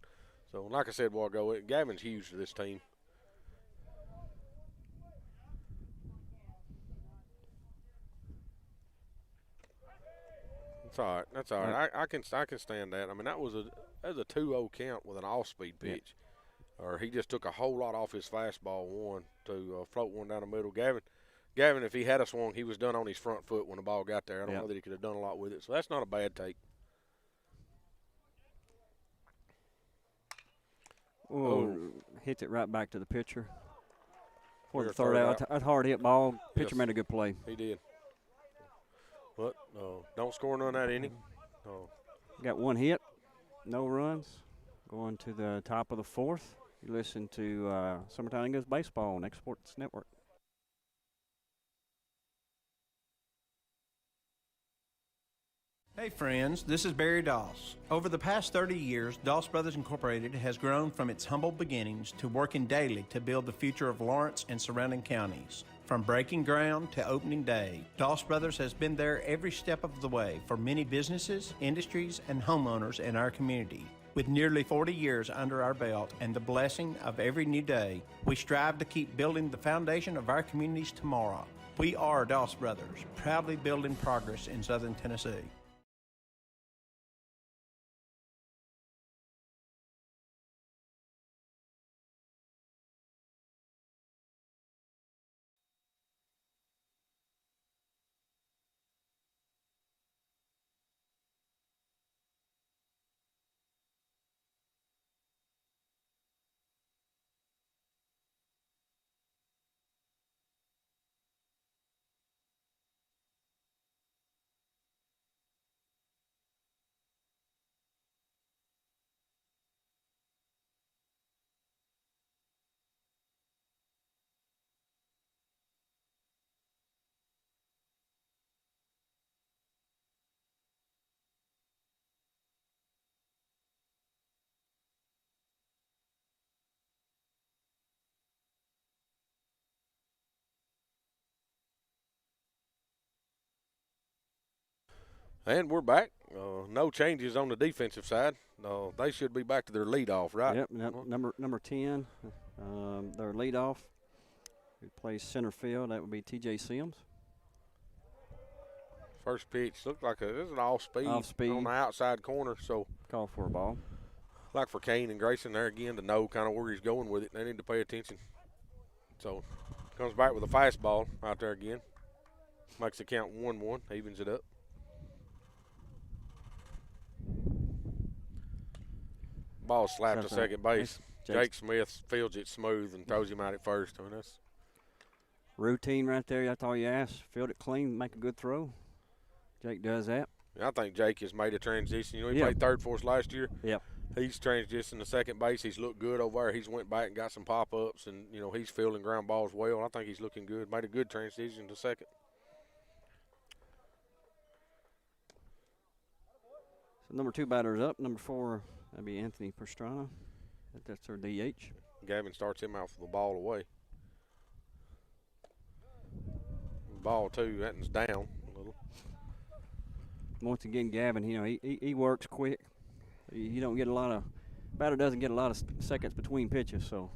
So, like I said a while ago, Gavin's huge to this team. That's all right. That's all right. I can stand that. I mean, that was a 2-0 count with an off-speed pitch. Or he just took a whole lot off his fastball one to float one down the middle. Gavin, if he had a swung, he was done on his front foot when the ball got there. I don't know that he could have done a lot with it. So that's not a bad take. Oh, hit it right back to the pitcher. For the Your third out. That hard hit ball. Pitcher Yes. made a good play. He did. But don't score none that inning. Got one hit, no runs. Going to the top of the fourth. You listen to Summertown English Baseball on Exports Network. Hey friends, this is Barry Doss. Over the past 30 years, Doss Brothers Incorporated has grown from its humble beginnings to working daily to build the future of Lawrence and surrounding counties. From breaking ground to opening day, Doss Brothers has been there every step of the way for many businesses, industries, and homeowners in our community. With nearly 40 years under our belt and the blessing of every new day, we strive to keep building the foundation of our communities tomorrow. We are Doss Brothers, proudly building progress in Southern Tennessee. And we're back. No changes on the defensive side. They should be back to their leadoff, right? Yep, number 10, their leadoff, who plays center field. That would be T.J. Sims. First pitch looked like it was an off-speed on the outside corner. So call for a ball. Like for Kane and Grayson there again to know kind of where he's going with it. They need to pay attention. So comes back with a fastball out there again. Makes the count 1-1, evens it up. Ball slapped to second base. Jake Smith fields it smooth and throws him out at first. I mean, that's routine right there. That's all you ask. Field it clean, make a good throw. Jake does that. I think Jake has made a transition. You know, he played third for us last year. Yep. He's transitioned to second base. He's looked good over there. He's went back and got some pop-ups, and, you know, he's fielding ground balls well. I think he's looking good. Made a good transition to second. So number 2 batter's up. Number 4, that'd be Anthony Pastrana. That's their DH. Gavin starts him out for the ball away. Ball 2, that one's down a little. Once again, Gavin, you know, he works quick. You don't get a lot of – batter doesn't get a lot of seconds between pitches, so.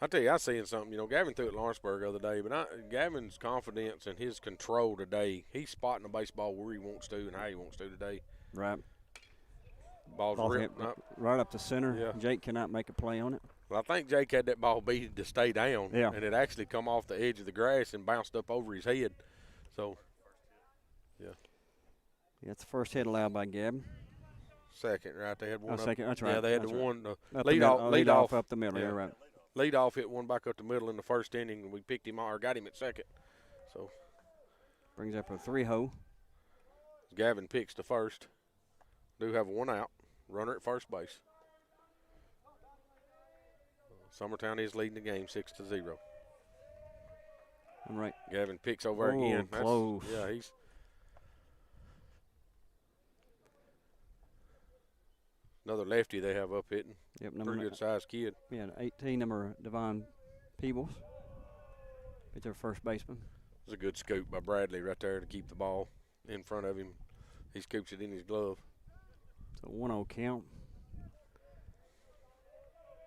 I tell you, I seen something. You know, Gavin threw at Lawrenceburg the other day, but Gavin's confidence and his control today, he's spotting the baseball where he wants to and how he wants to today. Right. Ball's right up the center. Yeah. Jake cannot make a play on it. Well, I think Jake had that ball beat to stay down, and it actually come off the edge of the grass and bounced up over his head. So, yeah. Yeah, it's the first hit allowed by Gavin. Second, right? They had one. Second, that's right. Yeah, they had that's the right. one. Lead off up the middle. Yeah, right. Lead off hit one back up the middle in the first inning, and we picked him or got him at second. So brings up a 3-0. Gavin picks the first. Do have one out. Runner at first base. Summertown is leading the game 6-0. I'm right. Gavin picks over again. Close. Yeah, he's another lefty they have up hitting. Yep, pretty good sized kid. Yeah, 18 number Devon Peebles. It's their first baseman. It was a good scoop by Bradley right there to keep the ball in front of him. He scoops it in his glove. It's a 1-0 count.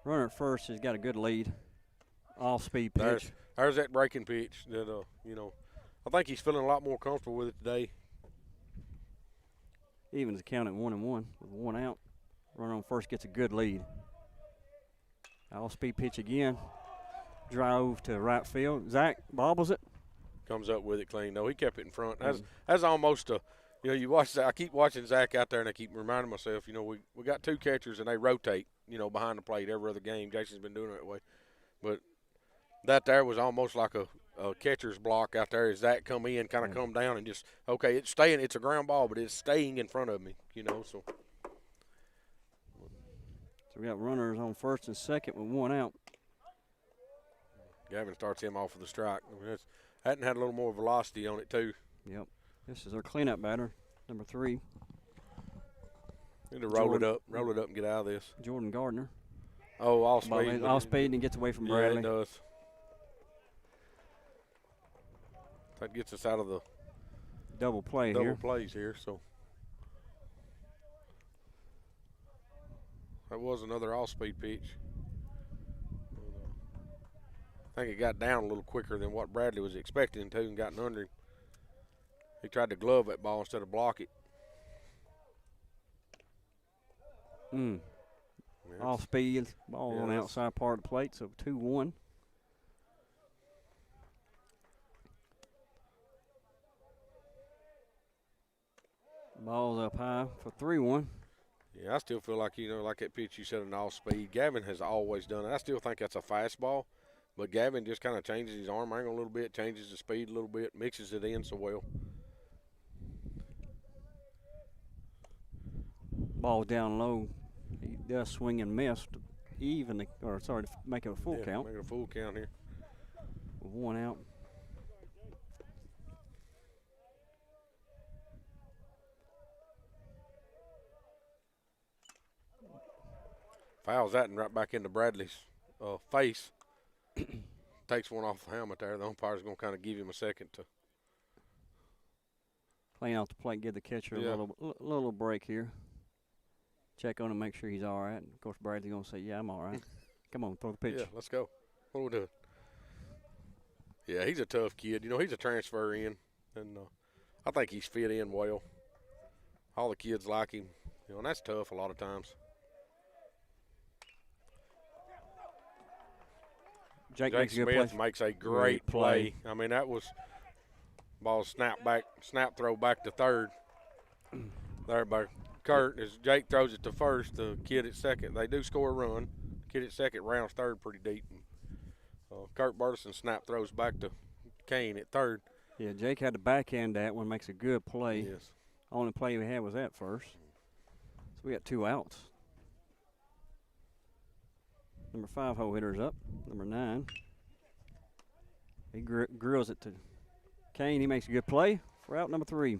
Runner at first has got a good lead. Off-speed pitch. There's that breaking pitch that, I think he's feeling a lot more comfortable with it today. Evens the count at 1-1 with 1 out. Runner on first gets a good lead. Off-speed pitch again. Drove to right field. Zach bobbles it. Comes up with it clean. No, he kept it in front. That's almost a, you watch that. I keep watching Zach out there, and I keep reminding myself, we got 2 catchers, and they rotate, behind the plate every other game. Jason's been doing it that way. But that there was almost like a catcher's block out there as Zach come in, kind of come down, and just, okay, it's staying. It's a ground ball, but it's staying in front of me, so. So we got runners on first and second with 1 out. Gavin starts him off with a strike. Hadn't had a little more velocity on it, too. Yep. This is our cleanup batter, number 3. Need to roll it up and get out of this. Jordan Gardner. Oh, all speed. All speed and gets away from Bradley. Yeah, it does. That gets us out of the double plays here. So that was another all-speed pitch. I think it got down a little quicker than what Bradley was expecting to and gotten under him. He tried to glove that ball instead of block it. Off speed, ball on the outside part of the plate, so 2-1. Ball's up high for 3-1. Yeah, I still feel like, like that pitch you said in off speed. Gavin has always done it. I still think that's a fastball. But Gavin just kind of changes his arm angle a little bit, changes the speed a little bit, mixes it in so well. Ball down low. He does swing and miss to make it a full count. Make it a full count here. With 1 out. Fouls that and right back into Bradley's face. Takes one off the helmet there. The umpire's going to kind of give him a second to clean out the plate, give the catcher a little break here. Check on him, make sure he's all right. Of course, Bradley's going to say, yeah, I'm all right. Come on, throw the pitch. Yeah, let's go. What are we doing? Yeah, he's a tough kid. He's a transfer in, and I think he's fit in well. All the kids like him, and that's tough a lot of times. Jake Smith makes a great play. I mean, that was ball snap throw back to third. There by Kurt, as Jake throws it to first, the kid at second. They do score a run. The kid at second rounds third pretty deep. Kurt Burleson snap throws back to Kane at third. Yeah, Jake had to backhand that one, makes a good play. Yes. Only play we had was that first. So we got 2 outs. Number 5 hole hitter's up. Number 9. He grills it to Kane. He makes a good play for out number 3.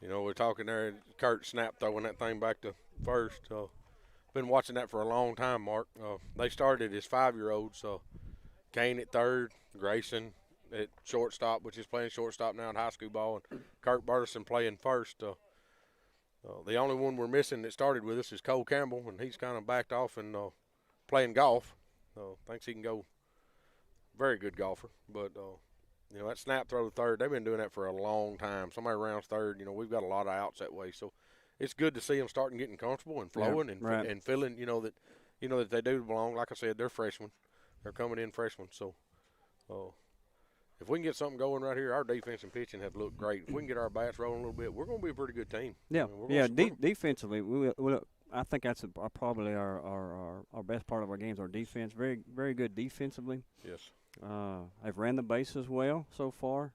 We're talking there, Kurt snap throwing that thing back to first. Been watching that for a long time, Mark. They started as 5-year-olds. Kane at third, Grayson at shortstop, which is playing shortstop now in high school ball, and Kurt Burleson playing first. The only one we're missing that started with us is Cole Campbell, and he's kind of backed off and playing golf. Thinks he can go. Very good golfer. But, that snap throw to third, they've been doing that for a long time. Somebody rounds third, we've got a lot of outs that way. So it's good to see them starting getting comfortable and flowing and feeling, that they do belong. Like I said, they're freshmen. They're coming in freshmen. So if we can get something going right here, our defense and pitching have looked great. If we can get our bats rolling a little bit, we're going to be a pretty good team. Yeah, defensively, I think that's probably our best part of our games, our defense. Very, very good defensively. Yes. I've ran the bases well so far.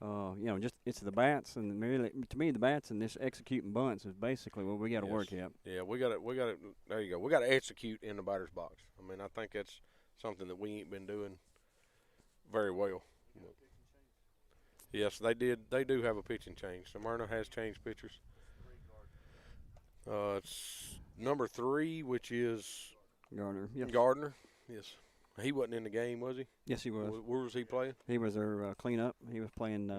Just it's the bats and to me the bats and this executing bunts is basically what we got to work at. Yeah, we got to. There you go. We got to execute in the batter's box. I mean, I think that's something that we ain't been doing very well. Yes, they did. They do have a pitching change. Smyrna has changed pitchers. It's number 3, which is Gardner. Yes. Gardner. Yes. He wasn't in the game, was he? Yes, he was. Where was he playing? He was their cleanup. He was playing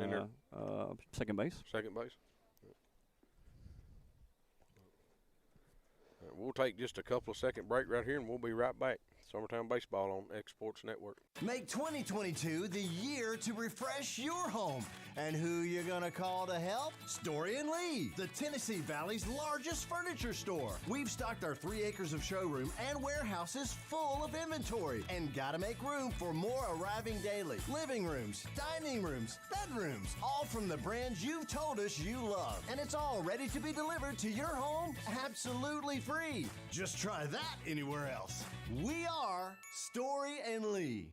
second base. Second base. We'll take just a couple of second break right here, and we'll be right back. Summertown Baseball on X Sports Network. Make 2022 the year to refresh your home. And who you gonna call to help? Story and Lee, the Tennessee Valley's largest furniture store. We've stocked our 3 acres of showroom and warehouses full of inventory, and gotta make room for more arriving daily. Living rooms, dining rooms, bedrooms, all from the brands you've told us you love. And it's all ready to be delivered to your home absolutely free. Just try that anywhere else. We are Story and Lee.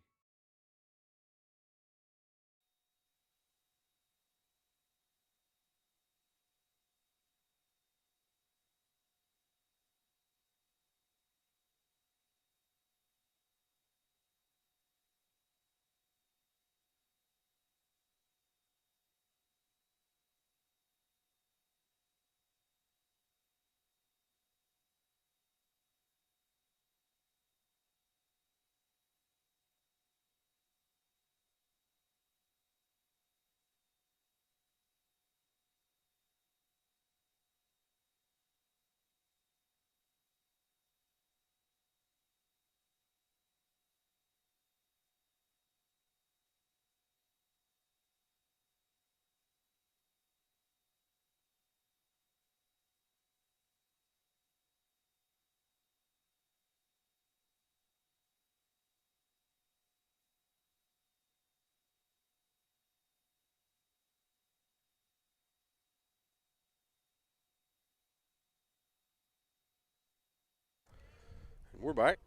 We're back.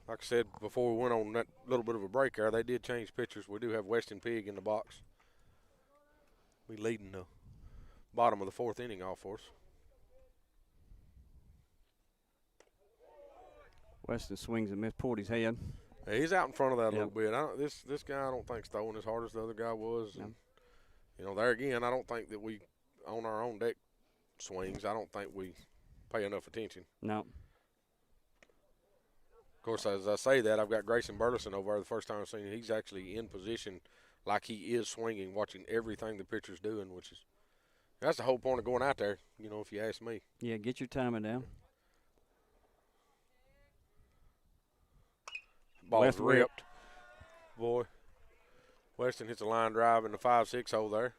Like I said before we went on that little bit of a break there, they did change pitchers. We do have Weston Pig in the box. We leading the bottom of the 4th inning off for us. Weston swings and missed his head. Yeah, he's out in front of that a little bit. This guy I don't think's throwing as hard as the other guy was. And, there again, I don't think that we, on our own deck swings, I don't think we pay enough attention. No. Of course, as I say that, I've got Grayson Burleson over there. The first time I've seen him, he's actually in position like he is swinging, watching everything the pitcher's doing, that's the whole point of going out there, if you ask me. Yeah, get your timing down. Ball's ripped. Boy, Weston hits a line drive in the 5-6 hole there.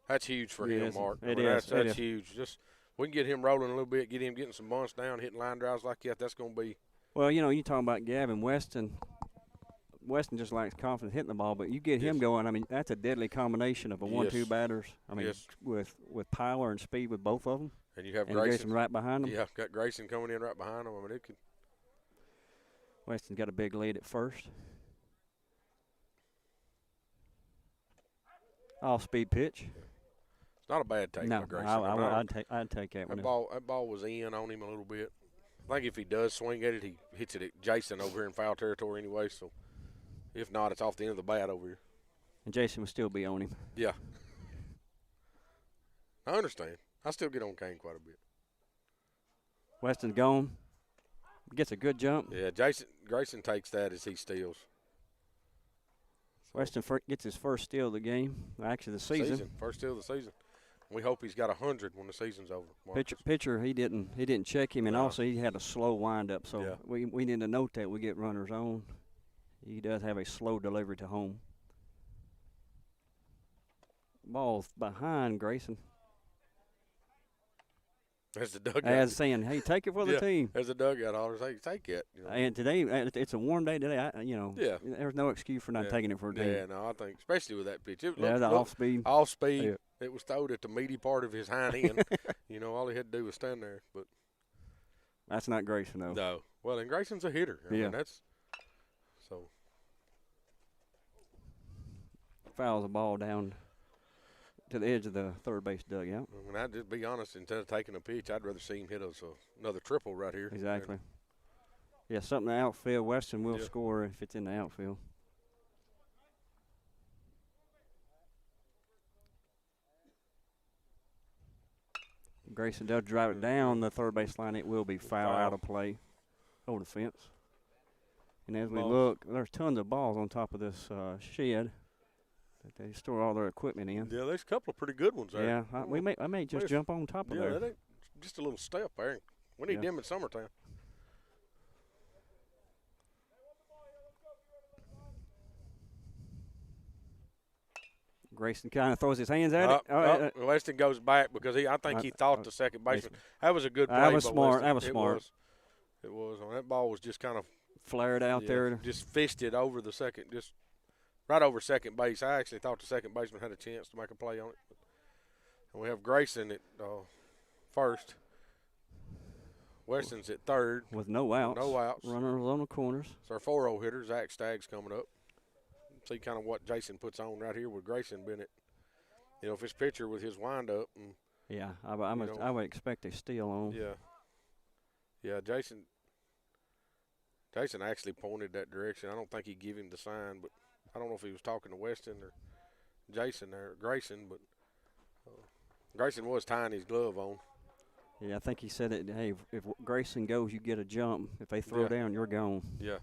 That's huge for him, Mark. That's huge. Just we can get him rolling a little bit, get him getting some bunts down, hitting line drives like that. That's going to be. Well, you talking about Gavin Weston. Weston just lacks confidence hitting the ball, but you get him going. I mean, that's a deadly combination of a 1-2 batters. I mean, with power and speed with both of them. And you have Grayson right behind them. Yeah, got Grayson coming in right behind them. I mean, it could. Weston's got a big lead at first. Off-speed pitch. It's not a bad take by Grayson. I'd take that one. That ball was in on him a little bit. I think if he does swing at it, he hits it at Jason over here in foul territory anyway. So if not, it's off the end of the bat over here. And Jason will still be on him. Yeah. I understand. I still get on Kane quite a bit. Weston's gone. Gets a good jump. Yeah, Grayson takes that as he steals. Weston gets his first steal of the game, actually the season. First steal of the season. We hope he's got 100 when the season's over. Pitcher, he didn't check him, and also he had a slow windup. So we need to note that we get runners on. He does have a slow delivery to home. Ball's behind Grayson. There's the dugout. As saying, hey, take it for the team. There's a dugout hollers. Hey, take it. And today, it's a warm day today. There's no excuse for not taking it for a team. Yeah, no, I think, especially with that pitch. The off-speed. Off-speed. Yeah. It was throwed at the meaty part of his hind end. All he had to do was stand there. But that's not Grayson, though. No. Well, and Grayson's a hitter. I mean, that's so. Fouls the ball down. to the edge of the third base dugout. I mean, I'd just be honest. Instead of taking a pitch, I'd rather see him hit us another triple right here. Exactly. Yeah, something in the outfield. Weston will Yeah. score if it's in the outfield. Grayson does drive it down the third base line. It will be foul out of play over the fence. And as we look, there's tons of balls on top of this shed that they store all their equipment in. Yeah, there's a couple of pretty good ones there. Yeah, I may just jump on top of there. Yeah, that ain't just a little step there. We need them in Summertown. Grayson kind of throws his hands at it. Weston goes back because I think he thought the second baseman. That was a good play. That was smart. Weston. That was smart. It was. That ball was just kind of flared out there. Just fisted over the second, just right over second base. I actually thought the second baseman had a chance to make a play on it. And we have Grayson at first. Weston's at third. With no outs. No outs. Runners on the corners. So our 4-0 hitter, Zach Stagg's coming up. See kind of what Jason puts on right here with Grayson Bennett. You know, if his pitcher with his windup. Yeah, I would expect a steal on. Yeah. Yeah, Jason actually pointed that direction. I don't think he gave him the sign, but I don't know if he was talking to Weston or Jason or Grayson, but Grayson was tying his glove on. Yeah, I think he said that, hey, if Grayson goes, you get a jump. If they throw down, you're gone. Yeah.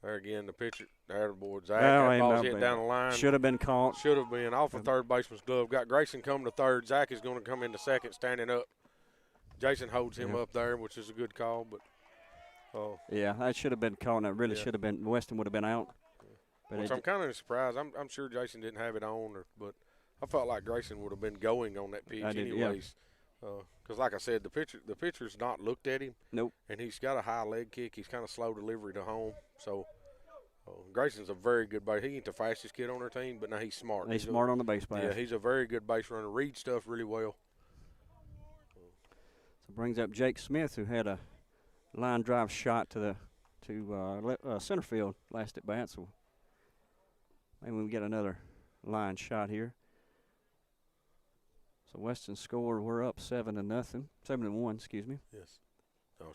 There again, the pitcher, the board, Zach. That ball's hit down the line. Should have been caught. Should have been off of third baseman's glove. Got Grayson coming to third. Zach is going to come into second, standing up. Jason holds him up there, which is a good call. But yeah, that should have been caught. And it really should have been. Weston would have been out. But which I'm kind of surprised. I'm sure Jason didn't have it on, but I felt like Grayson would have been going on that pitch anyways. Because, like I said, the pitcher's not looked at him. Nope. And he's got a high leg kick. He's kind of slow delivery to home. So, Grayson's a very good base. He ain't the fastest kid on our team, but now he's smart. He's smart on the base pass. Yeah, he's a very good base runner. Reads stuff really well. So brings up Jake Smith, who had a line drive shot to center field last at bat. So maybe we get another line shot here. So Weston scored. We're up 7-0, 7-1. Excuse me. Yes. No,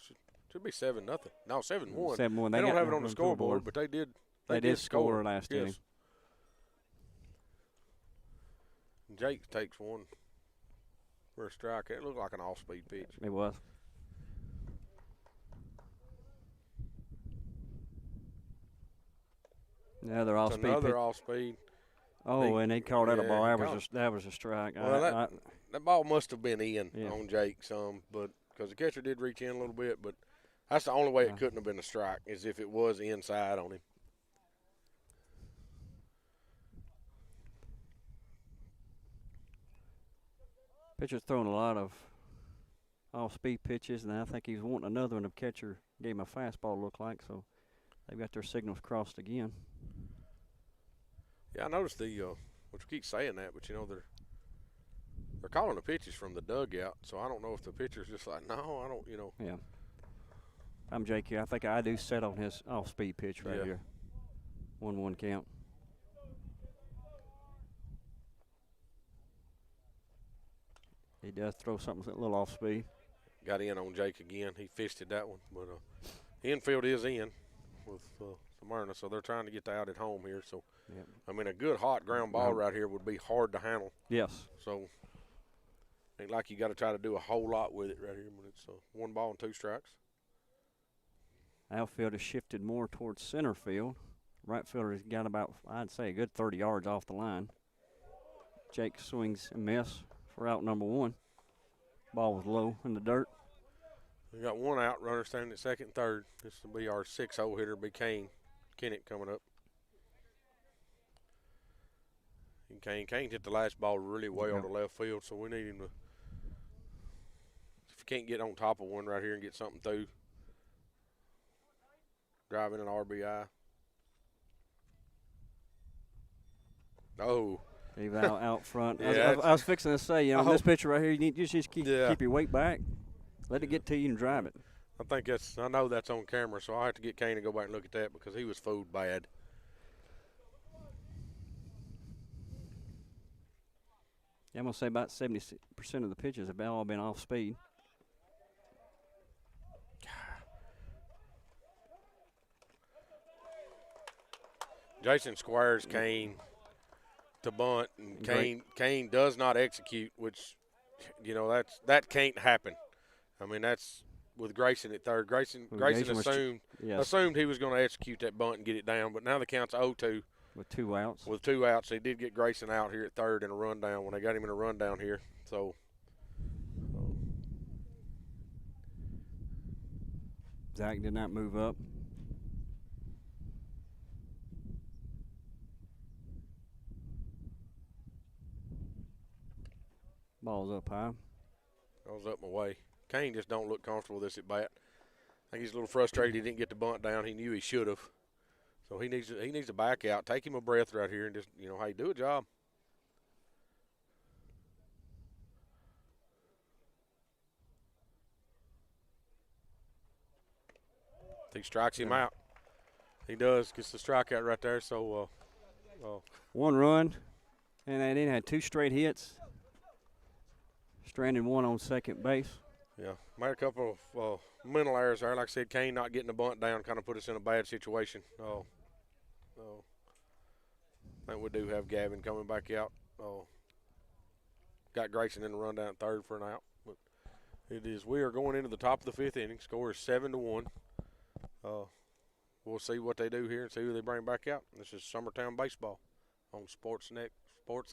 should be 7-0. No, 7-1. 7-1. They don't have it on the scoreboard, but they did. They did score last inning. Jake takes one for a strike. It looked like an off-speed pitch. It was. Another off-speed. Another off-speed. Oh, and they called that a ball. That was a strike. Well, that ball must have been in on Jake some, but because the catcher did reach in a little bit, but that's the only way it couldn't have been a strike is if it was inside on him. Pitcher's throwing a lot of off-speed pitches, and I think he's wanting another one. The catcher gave him a fastball, look like, so they've got their signals crossed again. Yeah, I noticed which we keep saying that, but they're calling the pitches from the dugout, so I don't know if the pitcher's just like, no, I don't, Yeah. I'm Jake here. I think I do set on his off-speed pitch right here. 1-1 count. He does throw something a little off-speed. Got in on Jake again. He fisted that one, but infield is in with Smyrna, so they're trying to get the out at home here. So, I mean, a good hot ground ball right here would be hard to handle. Yes. So, ain't like you got to try to do a whole lot with it right here, but it's 1 ball and 2 strikes. Outfield has shifted more towards center field. Right fielder has got about, I'd say, a good 30 yards off the line. Jake swings and miss for out number 1. Ball was low in the dirt. We got 1 out, runner standing at second and third. This will be our 6-0 hitter, be Kennett coming up. And Kane hit the last ball really well to left field, so we need him to, if he can't get on top of one right here and get something through, drive in an RBI. Oh. He's out front. I was fixing to say, this pitcher right here, you just keep your weight back. Let it get to you and drive it. I know that's on camera, so I'll have to get Kane to go back and look at that because he was fooled bad. Yeah, I'm going to say about 70% of the pitches have all been off speed. Jason squares Kane to bunt, and Kane does not execute, which, that can't happen. I mean, that's with Grayson at third. Grayson assumed he was going to execute that bunt and get it down, but now the count's 0-2. With 2 outs. With 2 outs, they did get Grayson out here at third in a rundown when they got him in a rundown here. So Zach did not move up. Ball's up high. Ball's up my way. Kane just don't look comfortable with this at bat. I think he's a little frustrated he didn't get the bunt down. He knew he should have. So he needs to back out, take him a breath right here, and just, hey, do a job. He strikes him out. He does, gets the strikeout right there. So 1 run, and they didn't have 2 straight hits. Stranded 1 on second base. Yeah, made a couple of mental errors there. Like I said, Kane not getting the bunt down kind of put us in a bad situation. I think we do have Gavin coming back out. Got Grayson in the rundown at third for an out. But we are going into the top of the 5th inning. Score is 7-1. We'll see what they do here and see who they bring back out. This is Summertown Baseball on Sports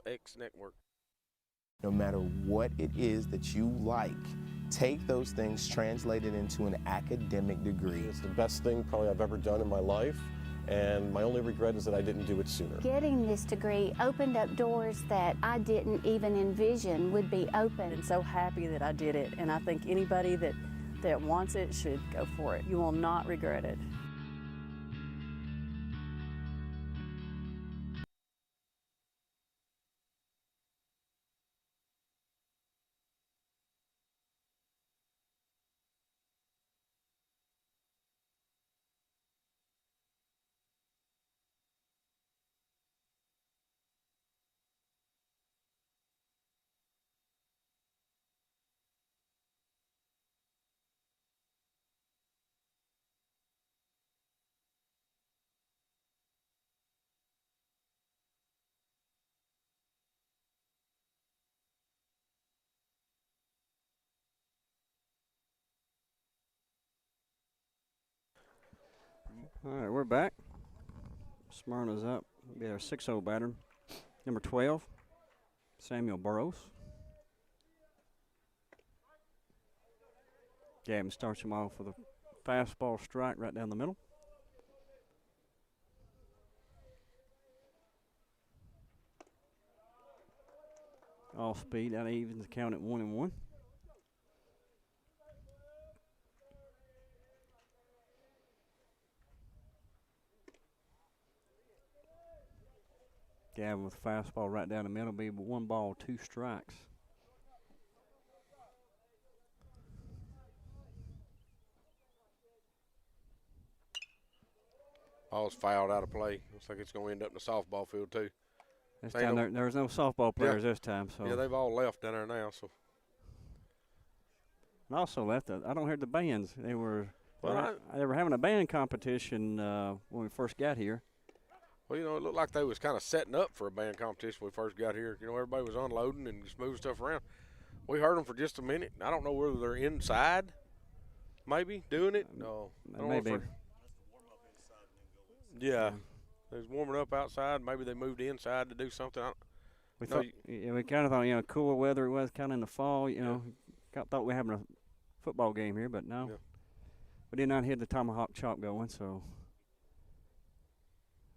X Network. No matter what it is that you like, take those things, translate it into an academic degree. It's the best thing probably I've ever done in my life, and my only regret is that I didn't do it sooner. Getting this degree opened up doors that I didn't even envision would be open. I'm so happy that I did it, and I think anybody that wants it should go for it. You will not regret it. All right, we're back. Smyrna's up. It'll be our 6-0 batter. Number 12, Samuel Burrows. Gavin starts him off with a fastball strike right down the middle. Off speed, that evens the count at 1-1. Gavin with a fastball right down the middle, be 1 ball, 2 strikes. Ball's fouled out of play. Looks like it's going to end up in the softball field too. This time there was no softball players this time. So yeah, they've all left down there now. So and also left. I don't hear the bands. They were having a band competition when we first got here. Well, it looked like they was kind of setting up for a band competition when we first got here. Everybody was unloading and just moving stuff around. We heard them for just a minute. I don't know whether they're inside, maybe, doing it. No. Maybe. Yeah. They was warming up outside. Maybe they moved inside to do something. We kind of thought, cooler weather it was kind of in the fall, thought we were having a football game here, but no. Yeah. We did not hear the tomahawk chop going, so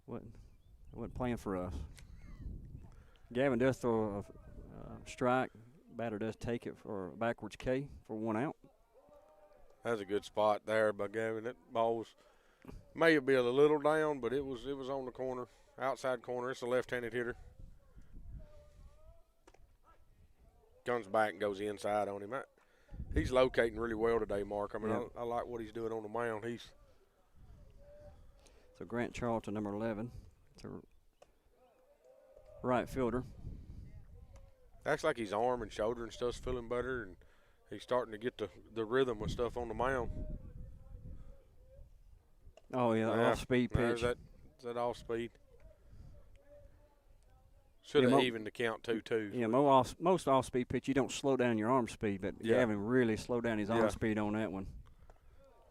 wasn't playing for us. Gavin does throw a strike. Batter does take it for a backwards K for 1 out. That's a good spot there by Gavin. That ball was may be a little down, but it was on the corner, outside corner. It's a left-handed hitter. Comes back and goes inside on him. He's locating really well today, Mark. I mean, Yeah. I like what he's doing on the mound. So Grant Charlton, number 11. It's a right fielder. Acts like his arm and shoulder and stuff's feeling better, and he's starting to get the rhythm with stuff on the mound. Oh, yeah, off-speed pitch. Is that off-speed? Should have evened the count 2-2. Yeah, most off-speed pitch, you don't slow down your arm speed, but Gavin really slowed down his arm speed on that one.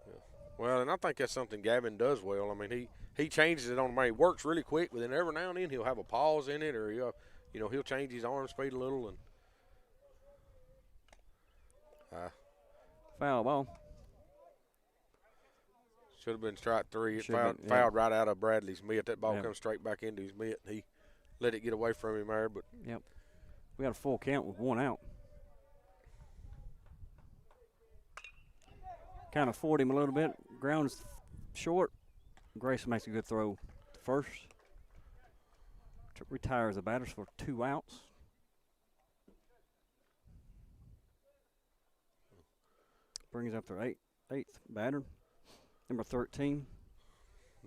Yeah. Well, and I think that's something Gavin does well. I mean, he changes it on the mound. He works really quick, but then every now and then he'll have a pause in it, or he'll change his arm speed a little. And foul ball. Should have been strike 3. It Should've been, fouled right out of Bradley's mitt. That ball comes straight back into his mitt. He let it get away from him there, but yep, we got a full count with 1 out. Kind of forced him a little bit. Ground's short. Grayson makes a good throw to first. Retires the batters for 2 outs. Brings up their eighth batter, number 13.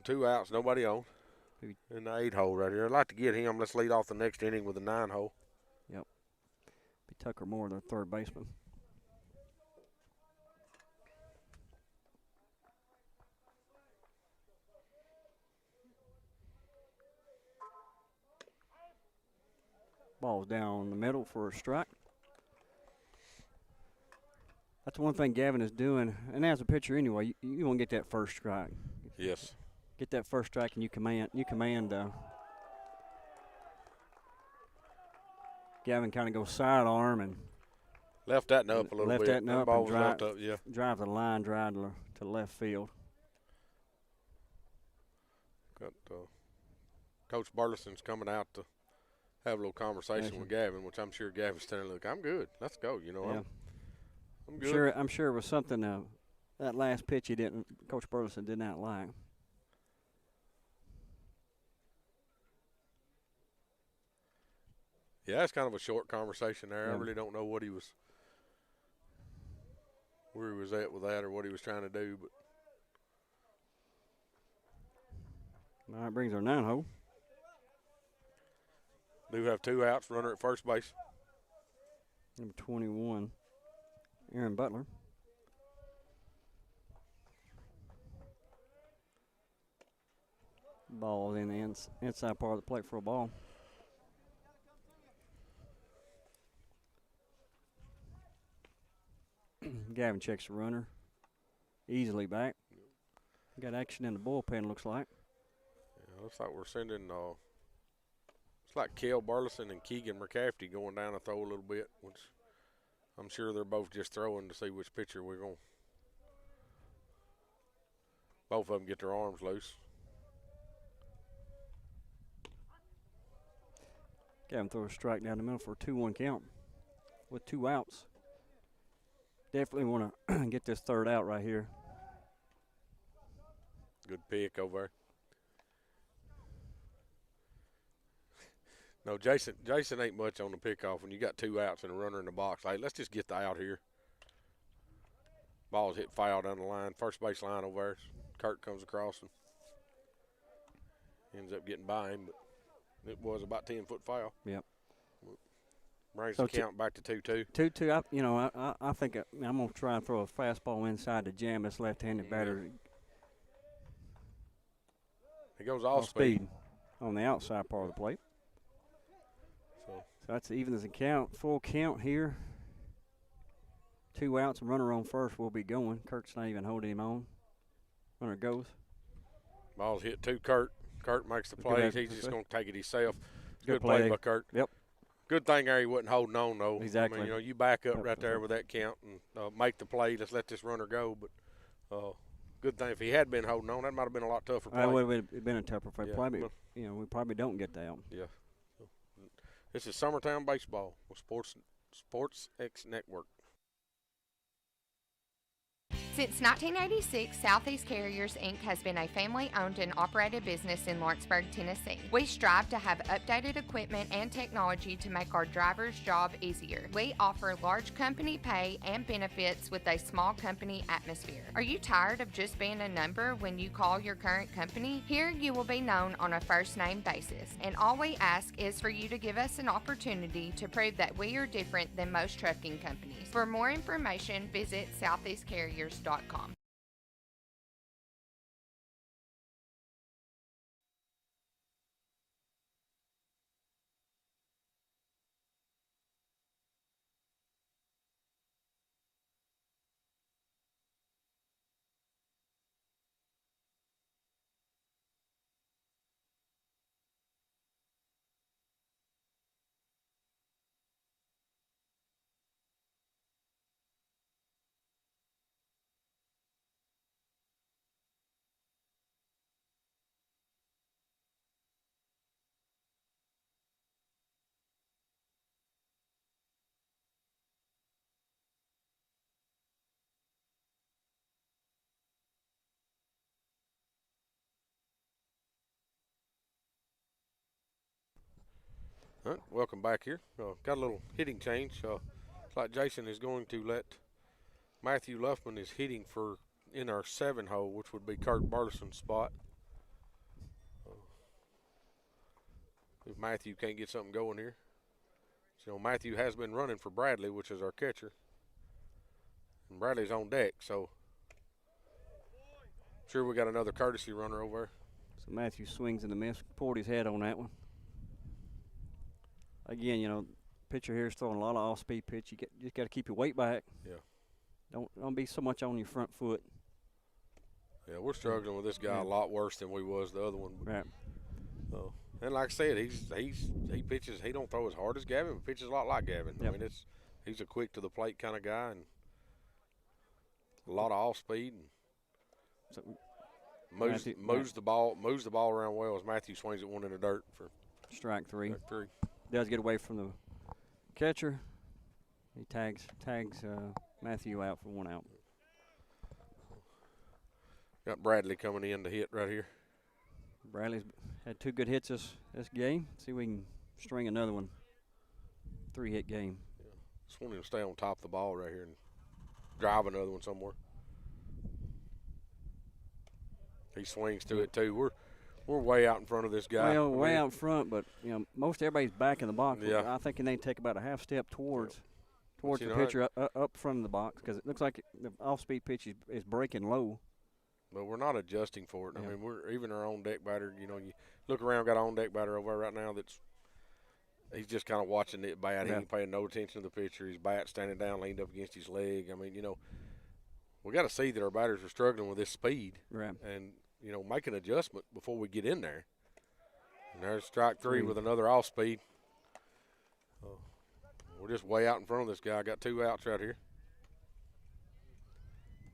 2 outs, nobody on. In the 8-hole right here. I'd like to get him. Let's lead off the next inning with a 9-hole. Yep. Be Tucker Moore, their third baseman. Ball's down the middle for a strike. That's one thing Gavin is doing, and as a pitcher anyway, you want to get that first strike. Yes. Get that first strike, and you command. Gavin kind of goes sidearm and left that up a little bit. Left that up ball and was left up, yeah. Drive the line, drive to left field. Got Coach Burleson's coming out to have a little conversation with Gavin, which I'm sure Gavin's telling, look, I'm good. Let's go. I'm good. I'm sure it was something that last pitch Coach Burleson did not like. Yeah, it's kind of a short conversation there. Yeah. I really don't know where he was at with that or what he was trying to do. But All right, brings our 9-hole. Do have 2 outs, runner at first base. Number 21, Aaron Butler. Ball in the inside part of the plate for a ball. Gavin checks the runner. Easily back. Got action in the bullpen, looks like. Yeah, looks like we're sending it's like Cale Burleson and Keegan McCafferty going down to throw a little bit, which I'm sure they're both just throwing to see which pitcher we're going. Both of them get their arms loose. Gavin throws a strike down the middle for a 2-1 count with 2 outs. Definitely want to get this third out right here. Good pick over there. No, Jason ain't much on the pickoff when you got 2 outs and a runner in the box. Hey, let's just get the out here. Ball's hit foul down the line, first base line over there. Kurt comes across and ends up getting by him, but it was about 10-foot foul. Yep. Brings the count back to 2-2. 2-2. I think I'm gonna try and throw a fastball inside to jam this left-handed batter. He goes off speed on the outside part of the plate. So that's even as a count, full count here. 2 outs, and runner on first will be going. Kurt's not even holding him on. Runner goes. Ball's hit to Kurt. Kurt makes the play. He's just going to take it himself. Good play play by Kurt. Yep. Good thing there he wasn't holding on, though. Exactly. I mean, you back up right there with that count and make the play. Let's let this runner go. But good thing if he had been holding on, that might have been a lot tougher play. It would have been a tougher play. Yeah, Probably, we probably don't get that. Yeah. This is Summertown Baseball with Sports X Network. Since 1986, Southeast Carriers, Inc. has been a family-owned and operated business in Lawrenceburg, Tennessee. We strive to have updated equipment and technology to make our drivers' job easier. We offer large company pay and benefits with a small company atmosphere. Are you tired of just being a number when you call your current company? Here you will be known on a first-name basis, and all we ask is for you to give us an opportunity to prove that we are different than most trucking companies. For more information, visit southeastcarriers.com. All right, welcome back here. Got a little hitting change. It's like Jason is going to let Matthew Luffman is hitting for in our 7 hole, which would be Kurt Burleson's spot. If Matthew can't get something going here. So Matthew has been running for Bradley, which is our catcher. And Bradley's on deck, so sure we got another courtesy runner over there. So Matthew swings and a miss, poured his head on that one. Again, you know, pitcher here is throwing a lot of off-speed pitch. You just got to keep your weight back. Yeah. Don't be so much on your front foot. Yeah, we're struggling with this guy a lot worse than we was the other one. Right. And like I said, he pitches. He don't throw as hard as Gavin, but pitches a lot like Gavin. Yep. I mean, he's a quick to the plate kind of guy, and a lot of off-speed. And so moves the ball around well as Matthew swings at one in the dirt for strike 3. Strike 3. Does get away from the catcher. He tags Matthew out for 1 out. Got Bradley coming in to hit right here. Bradley's had 2 good hits this game. See if we can string another one. 3-hit game. Yeah. Just want him to stay on top of the ball right here and drive another one somewhere. He swings to it too. We're way out in front of this guy. Well, way out in front, but you know, most everybody's back in the box. Yeah. I think they take about a half step towards But the pitcher up from the box, because it looks like the off-speed pitch is breaking low. But we're not adjusting for it. Yeah. I mean, we're even our on deck batter. You know, you look around, got an on deck batter over there right now. He's just kind of watching it bat. He ain't paying no attention to the pitcher. His bat standing down, leaned up against his leg. I mean, you know, we got to see that our batters are struggling with this speed. Right. And you know, make an adjustment before we get in there. And there's strike 3 with another off speed. We're just way out in front of this guy. Got 2 outs right here.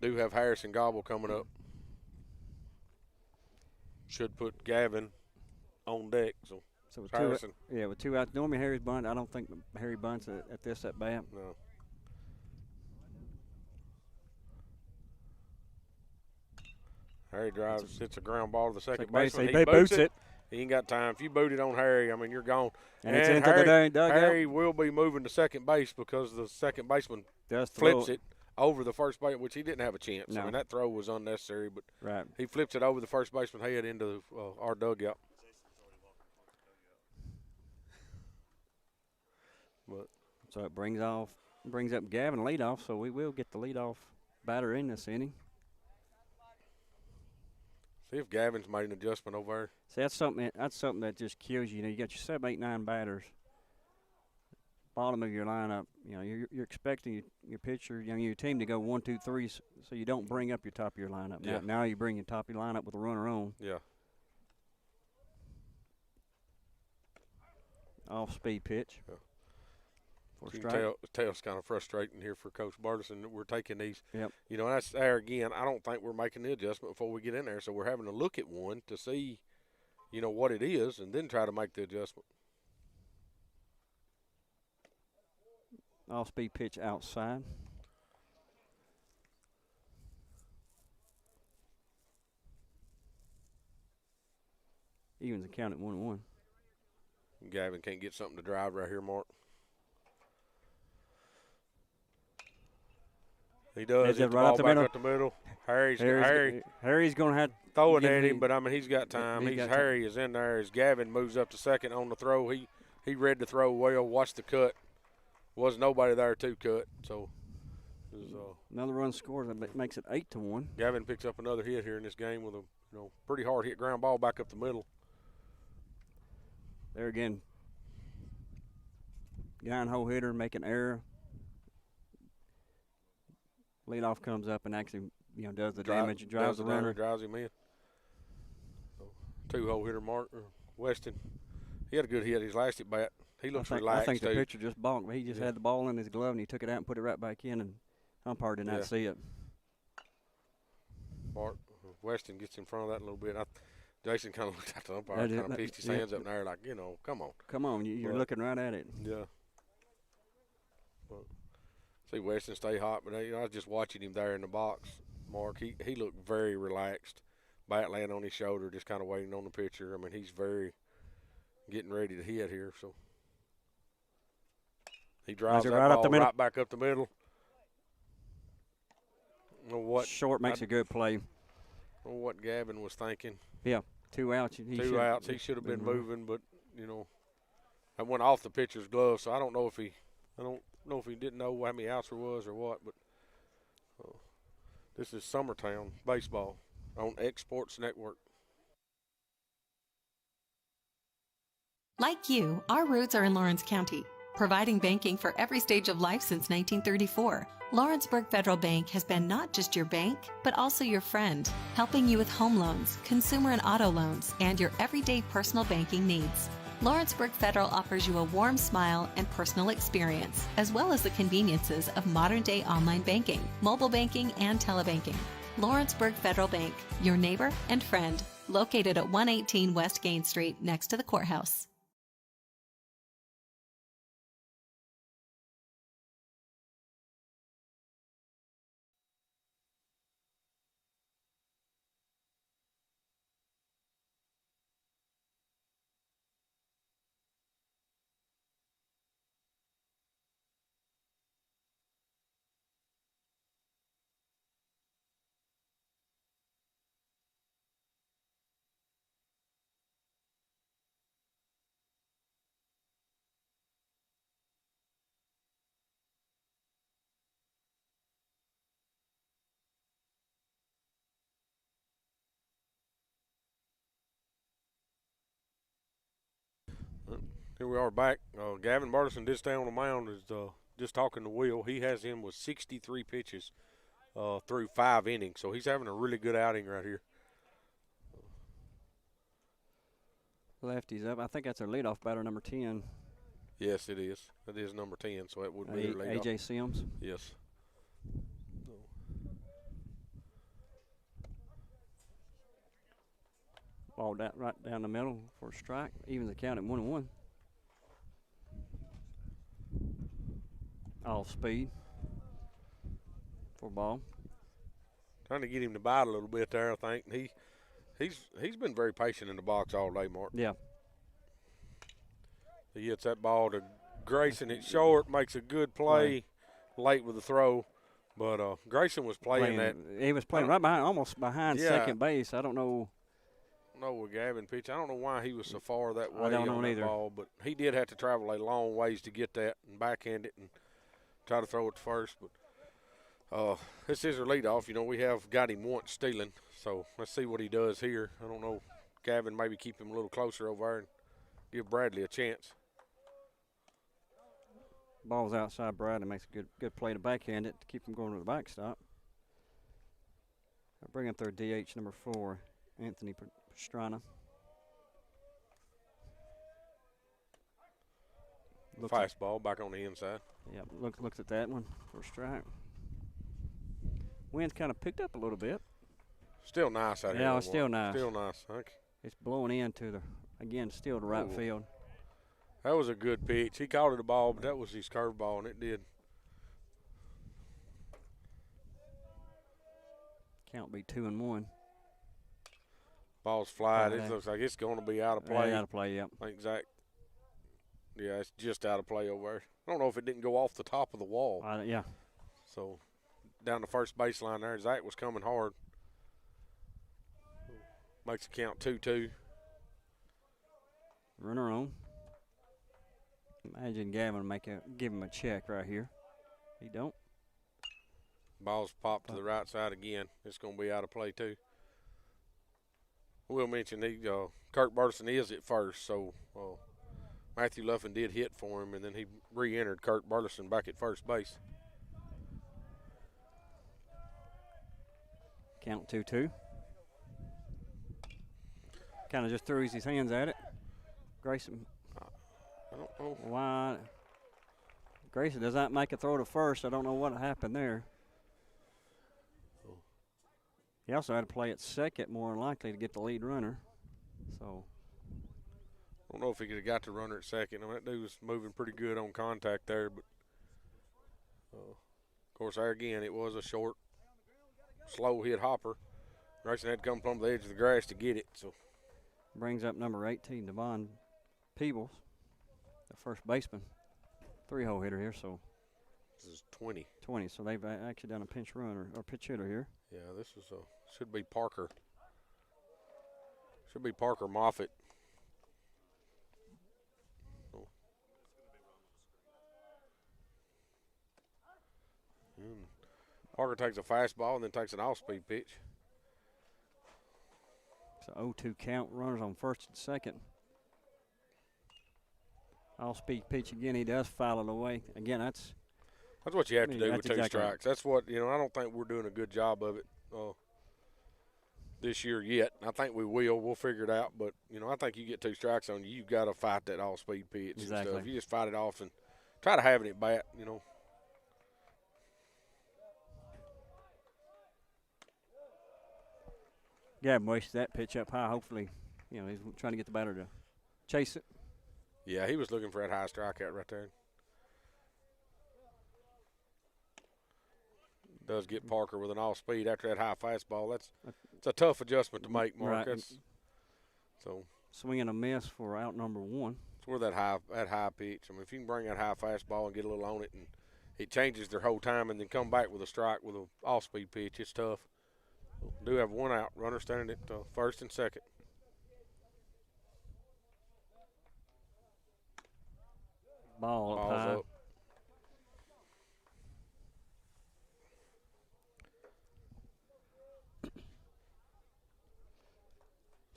Do have Harrison Gobble coming up. Should put Gavin on deck. So with Harrison. with 2 outs. Normally Harry's bunt. I don't think Harry bunts at this at bat. No. Harry drives, hits a ground ball to the second baseman. He boots it. He ain't got time. If you boot it on Harry, I mean, you're gone. And it's into the dugout. Harry will be moving to second base because the second baseman flips it over the first base, which he didn't have a chance. No. I mean, that throw was unnecessary, but right. He flips it over the first baseman head into our dugout. But So it brings up Gavin leadoff, so we will get the leadoff batter in this inning. see if Gavin's made an adjustment over there. See, that's something that just kills you. You know, you got your 7, 8, 9 batters. Bottom of your lineup, you know, you're expecting your pitcher, you know, your team to go 1, 2, 3, so you don't bring up your top of your lineup. Yeah. Now you bring your top of your lineup with a runner on. Yeah. Off-speed pitch. Yeah. For You strike. can tell it's kind of frustrating here for Coach Bartison that we're taking these. Yep. You know, that's there again. I don't think we're making the adjustment before we get in there, so we're having to look at one to see, you know, what it is, and then try to make the adjustment. Off-speed pitch outside. Evens the count at 1-1. Gavin can't get something to drive right here, Mark. He does. Hit the right ball up the back middle. up the middle. Harry's going to have throwing give at me- him, but I mean he's got time. he got Harry is in there as Gavin moves up to second on the throw. He read the throw well. Watched the cut. Was nobody there to cut. So it was, another run scores. That makes it 8-1. Gavin picks up another hit here in this game with a pretty hard hit ground ball back up the middle. There again, guy and hole hitter making error. Leadoff comes up and actually, does the damage, drives the runner. Drives him in. So, 2-hole hitter Mark Weston. He had a good hit. His last at bat. He looks relaxed. I think the too. pitcher just bonked, but he just had the ball in his glove and he took it out and put it right back in, and umpire did not see it. Mark Weston gets in front of that a little bit. Jason kind of looked at the umpire, kind of pitched his hands up in there like, come on. Come on, you're looking right at it. Yeah. But, see Weston stay hot, but I was just watching him there in the box, Mark. He looked very relaxed. Bat laying on his shoulder, just kind of waiting on the pitcher. I mean, he's very getting ready to hit here. So he drives that ball right back up the middle. Short makes a good play. What Gavin was thinking. Yeah, 2 outs. Two outs. He should have been moving, but that went off the pitcher's glove. So I don't know if he didn't know how many outs there was or what. But this is Summertown baseball on X Sports Network. Like you, our roots are in Lawrence County, providing banking for every stage of life since 1934. Lawrenceburg Federal Bank has been not just your bank, but also your friend, helping you with home loans, consumer and auto loans, and your everyday personal banking needs. Lawrenceburg Federal offers you a warm smile and personal experience, as well as the conveniences of modern-day online banking, mobile banking, and telebanking. Lawrenceburg Federal Bank, your neighbor and friend, located at 118 West Gain Street, next to the courthouse. Here we are back. Gavin Bartleson did stay on the mound. Is just talking to Will. He has him with 63 pitches through 5 innings, so he's having a really good outing right here. Lefty's up. I think that's our leadoff batter, number 10. Yes, it is. That is number 10, so that would be their leadoff. A.J. Sims. Yes. Ball right down the middle for a strike. Even the count at 1-1. Off speed for ball. Trying to get him to bite a little bit there, I think. He's been very patient in the box all day, Mark. Yeah. He hits that ball to Grayson. It's short, makes a good play late with the throw. But Grayson was playing that. He was playing right behind, almost behind second base. I don't know. With Gavin pitch. I don't know why he was so far that way I don't know on that either. ball, but he did have to travel a long ways to get that and backhand it and try to throw it to first. But this is our leadoff. We have got him once stealing, so let's see what he does here. I don't know. Gavin maybe keep him a little closer over there and give Bradley a chance. Ball's outside Bradley. Makes a good play to backhand it to keep him going to the backstop. I bring up their DH number 4, Anthony Pastrana. Fastball back on the inside. Yeah, looks at that one for a strike. Wind's kind of picked up a little bit. Still nice out here. Yeah, it's still nice. Still nice. I think. It's blowing into still to right field. That was a good pitch. He called it a ball, but that was his curveball, and it did. Count be 2-1. Ball's flied. It looks like it's going to be out of play. Out of play, yep. I think Zach. Yeah, it's just out of play over there. I don't know if it didn't go off the top of the wall. Yeah. So down the first baseline there, Zach was coming hard. Makes the count 2-2. Runner on. Imagine Gavin give him a check right here. He don't. Ball's popped to the right side again. It's going to be out of play too. We'll mention Kirk Burleson is at first, so Matthew Luffin did hit for him, and then he re-entered Kirk Burleson back at first base. Count 2-2. Kind of just threw his hands at it. Grayson. I don't know why. Grayson does not make a throw to first. I don't know what happened there. He also had to play at second, more than likely, to get the lead runner. So. I don't know if he could have got the runner at second. I mean, that dude was moving pretty good on contact there, but of course, there again, it was a short, slow hit hopper. Grayson had to come from the edge of the grass to get it. So brings up number 18, Devon Peebles, the first baseman, 3-hole hitter here. So this is 20. 20. So they've actually done a pinch runner or pitch hitter here. Yeah, this is should be Parker. Should be Parker Moffitt. Parker takes a fastball and then takes an off-speed pitch. It's an 0-2 count. Runners on first and second. Off-speed pitch again. He does foul it away. Again, that's what you have to do with two exactly strikes. That's what, I don't think we're doing a good job of it this year yet. I think we will. We'll figure it out. But, I think you get two strikes on you, you've got to fight that off-speed pitch and stuff. You just fight it off and try to have it at bat, Gavin wasted that pitch up high. Hopefully, he's trying to get the batter to chase it. Yeah, he was looking for that high strikeout right there. Does get Parker with an off speed after that high fastball. It's a tough adjustment to make, Mark. Right. So swing and a miss for out number 1. It's where that high pitch. I mean, if you can bring that high fastball and get a little on it, and it changes their whole time, and then come back with a strike with an off speed pitch, it's tough. Do have one out. Runner standing at first and second. Ball's up.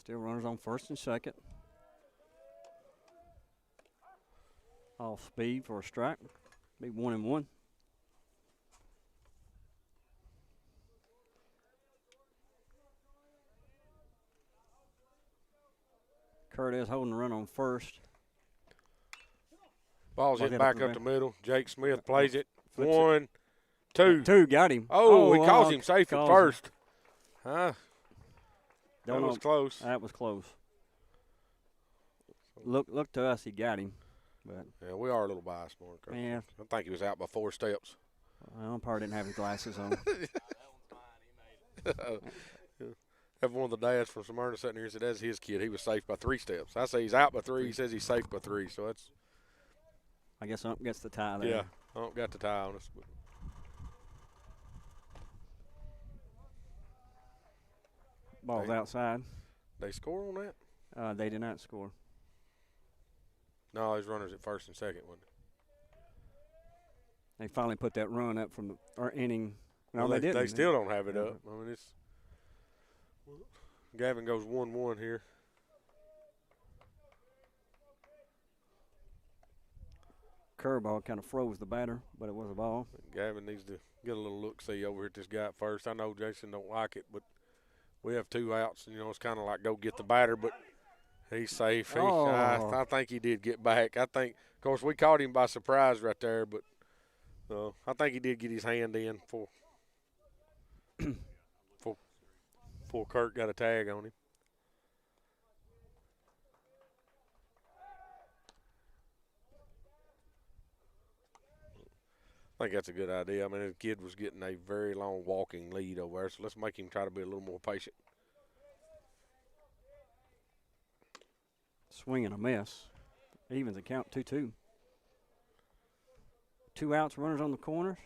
Still runners on first and second. Off speed for a strike. Be 1-1. Kurt is holding the run on first. Ball's hit back up the middle. Jake Smith plays it. Flips 1, 2. 2, got him. Oh, he calls him safe at first. Huh? That was close. That was close. Look to us, he got him. But yeah, we are a little biased, Mark. Yeah. I think he was out by 4 steps. Well, umpire didn't have his glasses on. Have one of the dads from Smyrna sitting here and said that's his kid. He was safe by 3 steps. I say he's out by 3. He says he's safe by 3. So that's. I guess Ump gets the tie there. Yeah, Ump got the tie on us. But. Ball's outside. They score on that? They did not score. No, his runners at first and second, wasn't it? They finally put that run up from the inning. No, well, they didn't. They still don't have it up. I mean, it's Gavin goes 1-1 here. Curveball kind of froze the batter, but it was a ball. Gavin needs to get a little look-see over here at this guy at first. I know Jason don't like it, but we have 2 outs. It's kind of like go get the batter, but he's safe. I think he did get back. I think, of course, we caught him by surprise right there, but I think he did get his hand in before Kurt got a tag on him. I think that's a good idea. I mean, the kid was getting a very long walking lead over there, so let's make him try to be a little more patient. Swing and a miss. Evens the count 2-2. 2 outs, runners on the corners.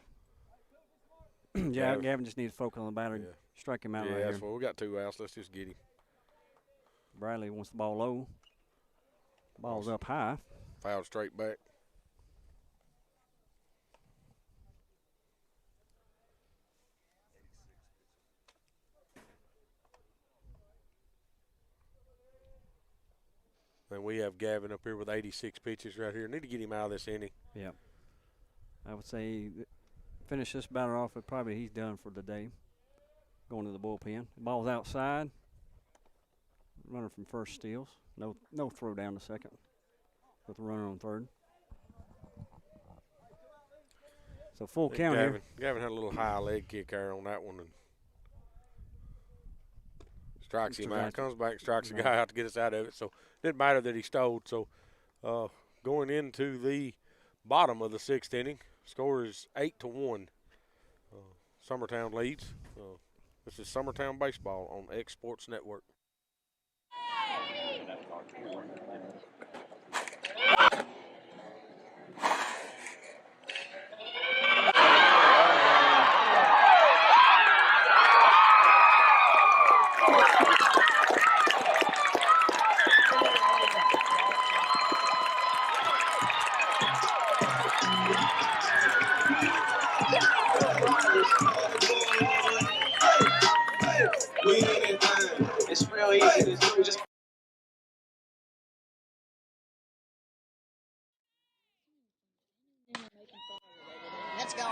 Gavin just needs to focus on the batter and strike him out right here. Yeah, well, we got 2 outs. Let's just get him. Bradley wants the ball low. Ball's up high. Fouled straight back. And we have Gavin up here with 86 pitches right here. Need to get him out of this inning. Yeah. I would say finish this batter off, but probably he's done for the day. Going to the bullpen. Ball's outside. Runner from first steals. No throw down to second with the runner on third. So full count here. Gavin had a little high leg kick there on that one. And strikes him out. Comes back, strikes the guy out to get us out of it. So didn't matter that he stole. So going into the bottom of the 6th inning, score is 8-1. Summertown leads. This is Summertown Baseball on X Sports Network. It's real easy to do. Just let's go.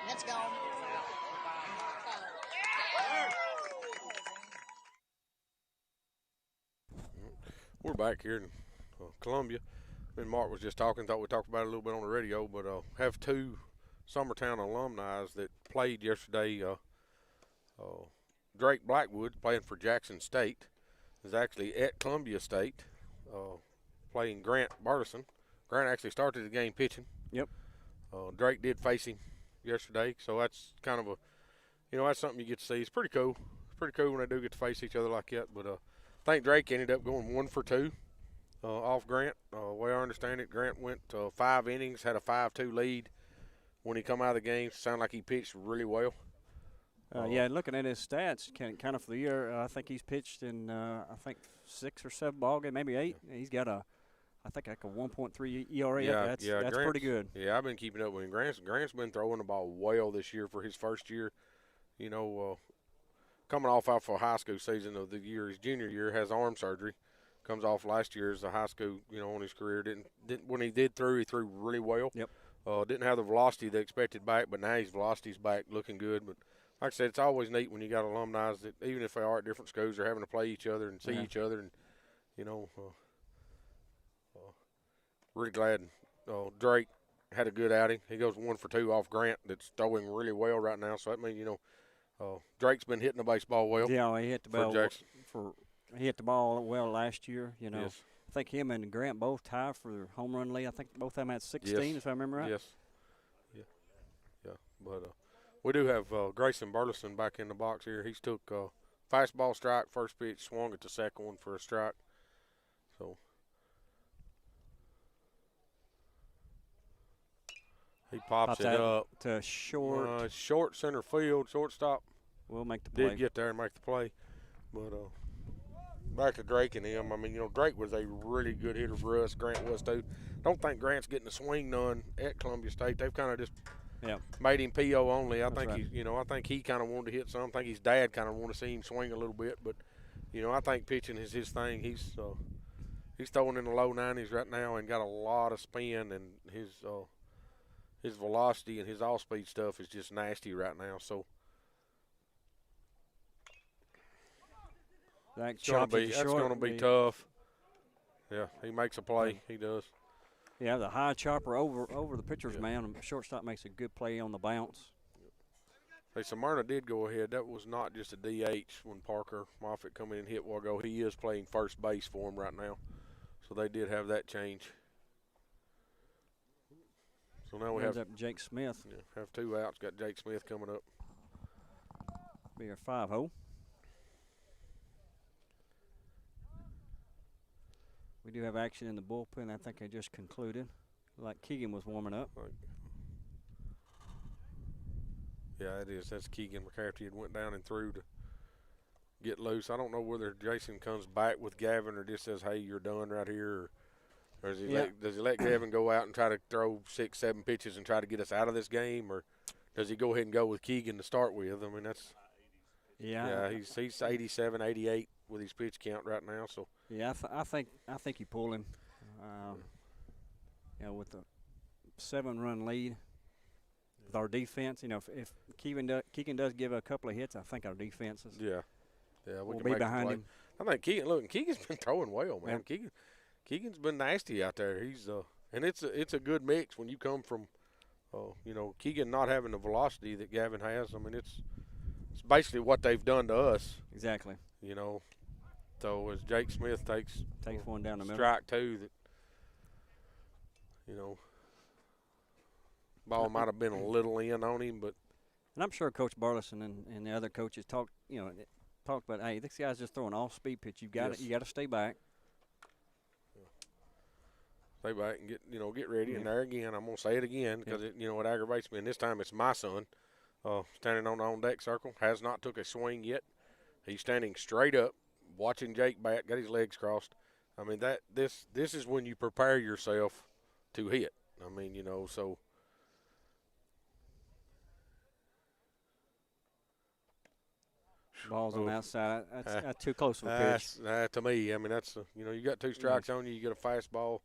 Let's go. We're back here in Columbia. Me and Mark was just talking, thought we talked about it a little bit on the radio, but have 2 Summertown alumni that played yesterday. Drake Blackwood, playing for Jackson State, is actually at Columbia State, playing Grant Bartison. Grant actually started the game pitching. Yep. Drake did face him yesterday, so that's kind of that's something you get to see. It's pretty cool. It's pretty cool when they do get to face each other like that, but I think Drake ended up going 1 for 2 off Grant. The way I understand it, Grant went 5 innings, had a 5-2 lead when he come out of the game. Sounded like he pitched really well. Yeah, looking at his stats, kind of for the year, I think he's pitched in 6 or 7 ball games, maybe 8. He's got a 1.3 ERA. That's pretty good. Yeah, I've been keeping up with him. Grant's been throwing the ball well this year for his first year. Coming off a high school season of the year, his junior year, has arm surgery. Comes off last year as a high school, on his career. Didn't when he threw really well. Yep. Didn't have the velocity they expected back, but now his velocity's back, looking good. But like I said, it's always neat when you got alumni that, even if they are at different schools, they're having to play each other and see each other. And really glad Drake had a good outing. He goes 1 for 2 off Grant, that's throwing really well right now. So that means Drake's been hitting the baseball well. Yeah, he hit the ball Jackson. He hit the ball well last year. Yes. I think him and Grant both tied for the home run lead. I think both of them had 16, if I remember right. Yes. Yeah. But we do have Grayson Burleson back in the box here. He's took fastball strike, first pitch, swung at the second one for a strike. So he pops it up to short. Short center field, shortstop. We'll make the play. Did get there and make the play. But back to Drake and him. Drake was a really good hitter for us. Grant was too. Don't think Grant's getting a swing none at Columbia State. They've kind of just made him PO only. I think I think he kind of wanted to hit some. I think his dad kind of wanted to see him swing a little bit. But I think pitching is his thing. He's throwing in the low 90s right now and got a lot of spin, and his velocity and his off-speed stuff is just nasty right now. So. That's going to be tough. Yeah, he makes a play. He does. Yeah, the high chopper over the pitcher's man. Shortstop makes a good play on the bounce. Hey, Smyrna did go ahead. That was not just a DH when Parker Moffitt come in and hit a while ago. He is playing first base for him right now. So they did have that change. So now we Brings have up Jake Smith. Yeah, have 2 outs. Got Jake Smith coming up. Be your 5-0. We do have action in the bullpen. I think I just concluded. Like Keegan was warming up. Yeah, it is. That's Keegan McCafferty had went down and threw to get loose. I don't know whether Jason comes back with Gavin or just says, "Hey, you're done right here," or does he let Gavin go out and try to throw 6, 7 pitches and try to get us out of this game, or does he go ahead and go with Keegan to start with? I mean, that's he's 87, 88 with his pitch count right now. So yeah, I think you pull him. With the 7-run lead. With our defense, if Keegan does give a couple of hits, I think our defense is we can be make behind him. I think Keegan's been throwing well, man. Yeah. Keegan's been nasty out there. He's and it's a good mix when you come from, Keegan not having the velocity that Gavin has. I mean, it's basically what they've done to us. Exactly. So as Jake Smith takes one down the middle, strike 2, that ball might have been a little in on him, but. And I'm sure Coach Burleson and the other coaches talked about, hey, this guy's just throwing off-speed pitch. You got to stay back. Stay back and get ready. And there again, I'm gonna say it again because it aggravates me. And this time it's my son, standing on the on-deck circle, has not took a swing yet. He's standing straight up, watching Jake bat, got his legs crossed. I mean this is when you prepare yourself to hit. I mean, so. Balls on the outside. That's too close of a pitch. To me, I mean, that's you got 2 strikes on you. You get a fastball.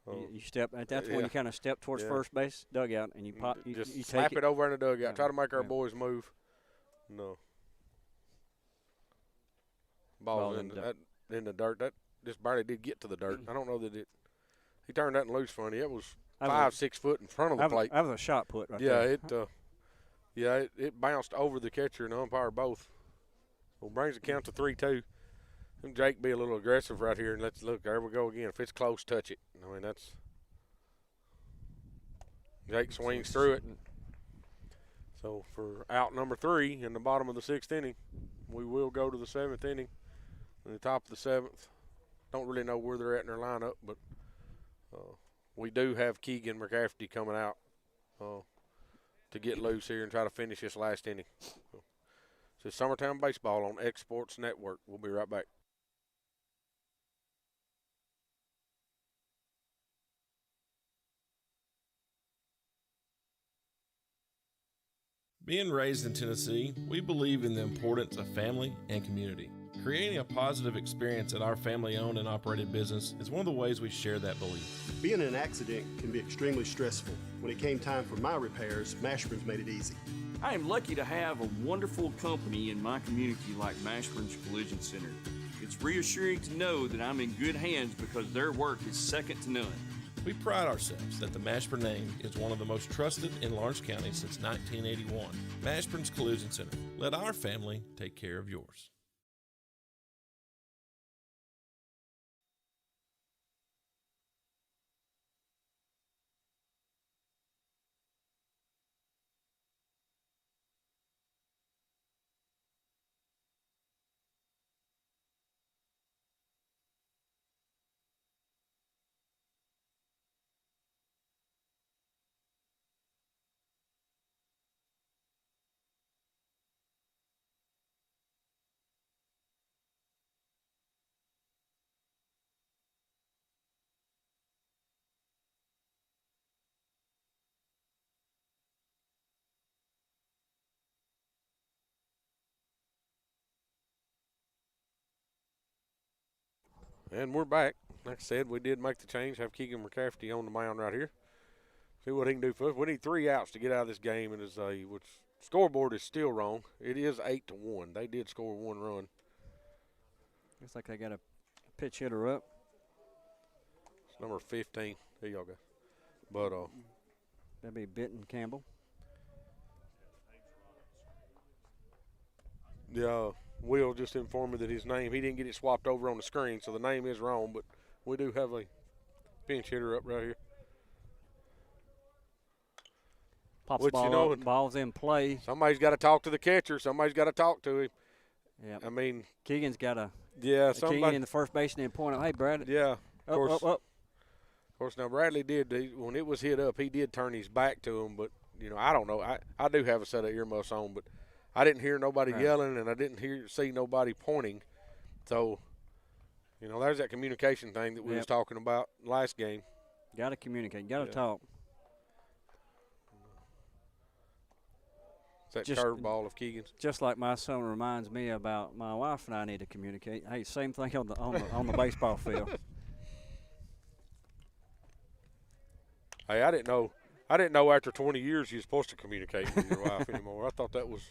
You step. That's when you kind of step towards first base dugout and you pop. You slap take it over in the dugout. Try to make our boys move. No. Ball in the dirt. That just barely did get to the dirt. I don't know that it. He turned that loose funny. It was 5, 6 foot in front of the plate. That was a shot put right there. It bounced over the catcher and the umpire both. Well, brings the count to 3-2. And Jake be a little aggressive right here, and let's look. There we go again. If it's close, touch it. I mean, that's Jake swings through it. So for out number 3 in the bottom of the 6th inning, we will go to the 7th inning. In the top of the 7th, don't really know where they're at in their lineup, but we do have Keegan McCafferty coming out to get loose here and try to finish this last inning. So Summertown Baseball on X Sports Network. We'll be right back. Being raised in Tennessee, we believe in the importance of family and community. Creating a positive experience at our family-owned and operated business is one of the ways we share that belief. Being in an accident can be extremely stressful. When it came time for my repairs, Mashburn's made it easy. I am lucky to have a wonderful company in my community like Mashburn's Collision Center. It's reassuring to know that I'm in good hands because their work is second to none. We pride ourselves that the Mashburn name is one of the most trusted in Lawrence County since 1981. Mashburn's Collision Center. Let our family take care of yours. And we're back. Like I said, we did make the change, have Keegan McCafferty on the mound right here. See what he can do for us. We need 3 outs to get out of this game, and which scoreboard is still wrong. It is 8-1. They did score 1 run. Looks like they got a pitch hitter up. It's number 15. There y'all go. But that'd be Benton Campbell. Yeah. Will just informed me that his name, he didn't get it swapped over on the screen, so the name is wrong, but we do have a pinch hitter up right here. Pops Which, ball you know, up, ball's in play. Somebody's got to talk to the catcher. Somebody's got to talk to him. Yeah. I mean, Keegan's got a somebody Keegan in the first baseman and point out, hey, Brad. Yeah. Up. Of course, now Bradley did, when it was hit up, he did turn his back to him, but, I don't know. I do have a set of earmuffs on, but I didn't hear nobody yelling, and I didn't see nobody pointing. So, there's that communication thing that we was talking about last game. Got to communicate. Got to talk. It's that curveball of Keegan's. Just like my son reminds me about my wife and I need to communicate. Hey, same thing on the baseball field. Hey, I didn't know after 20 years you're supposed to communicate with your wife anymore. I thought it was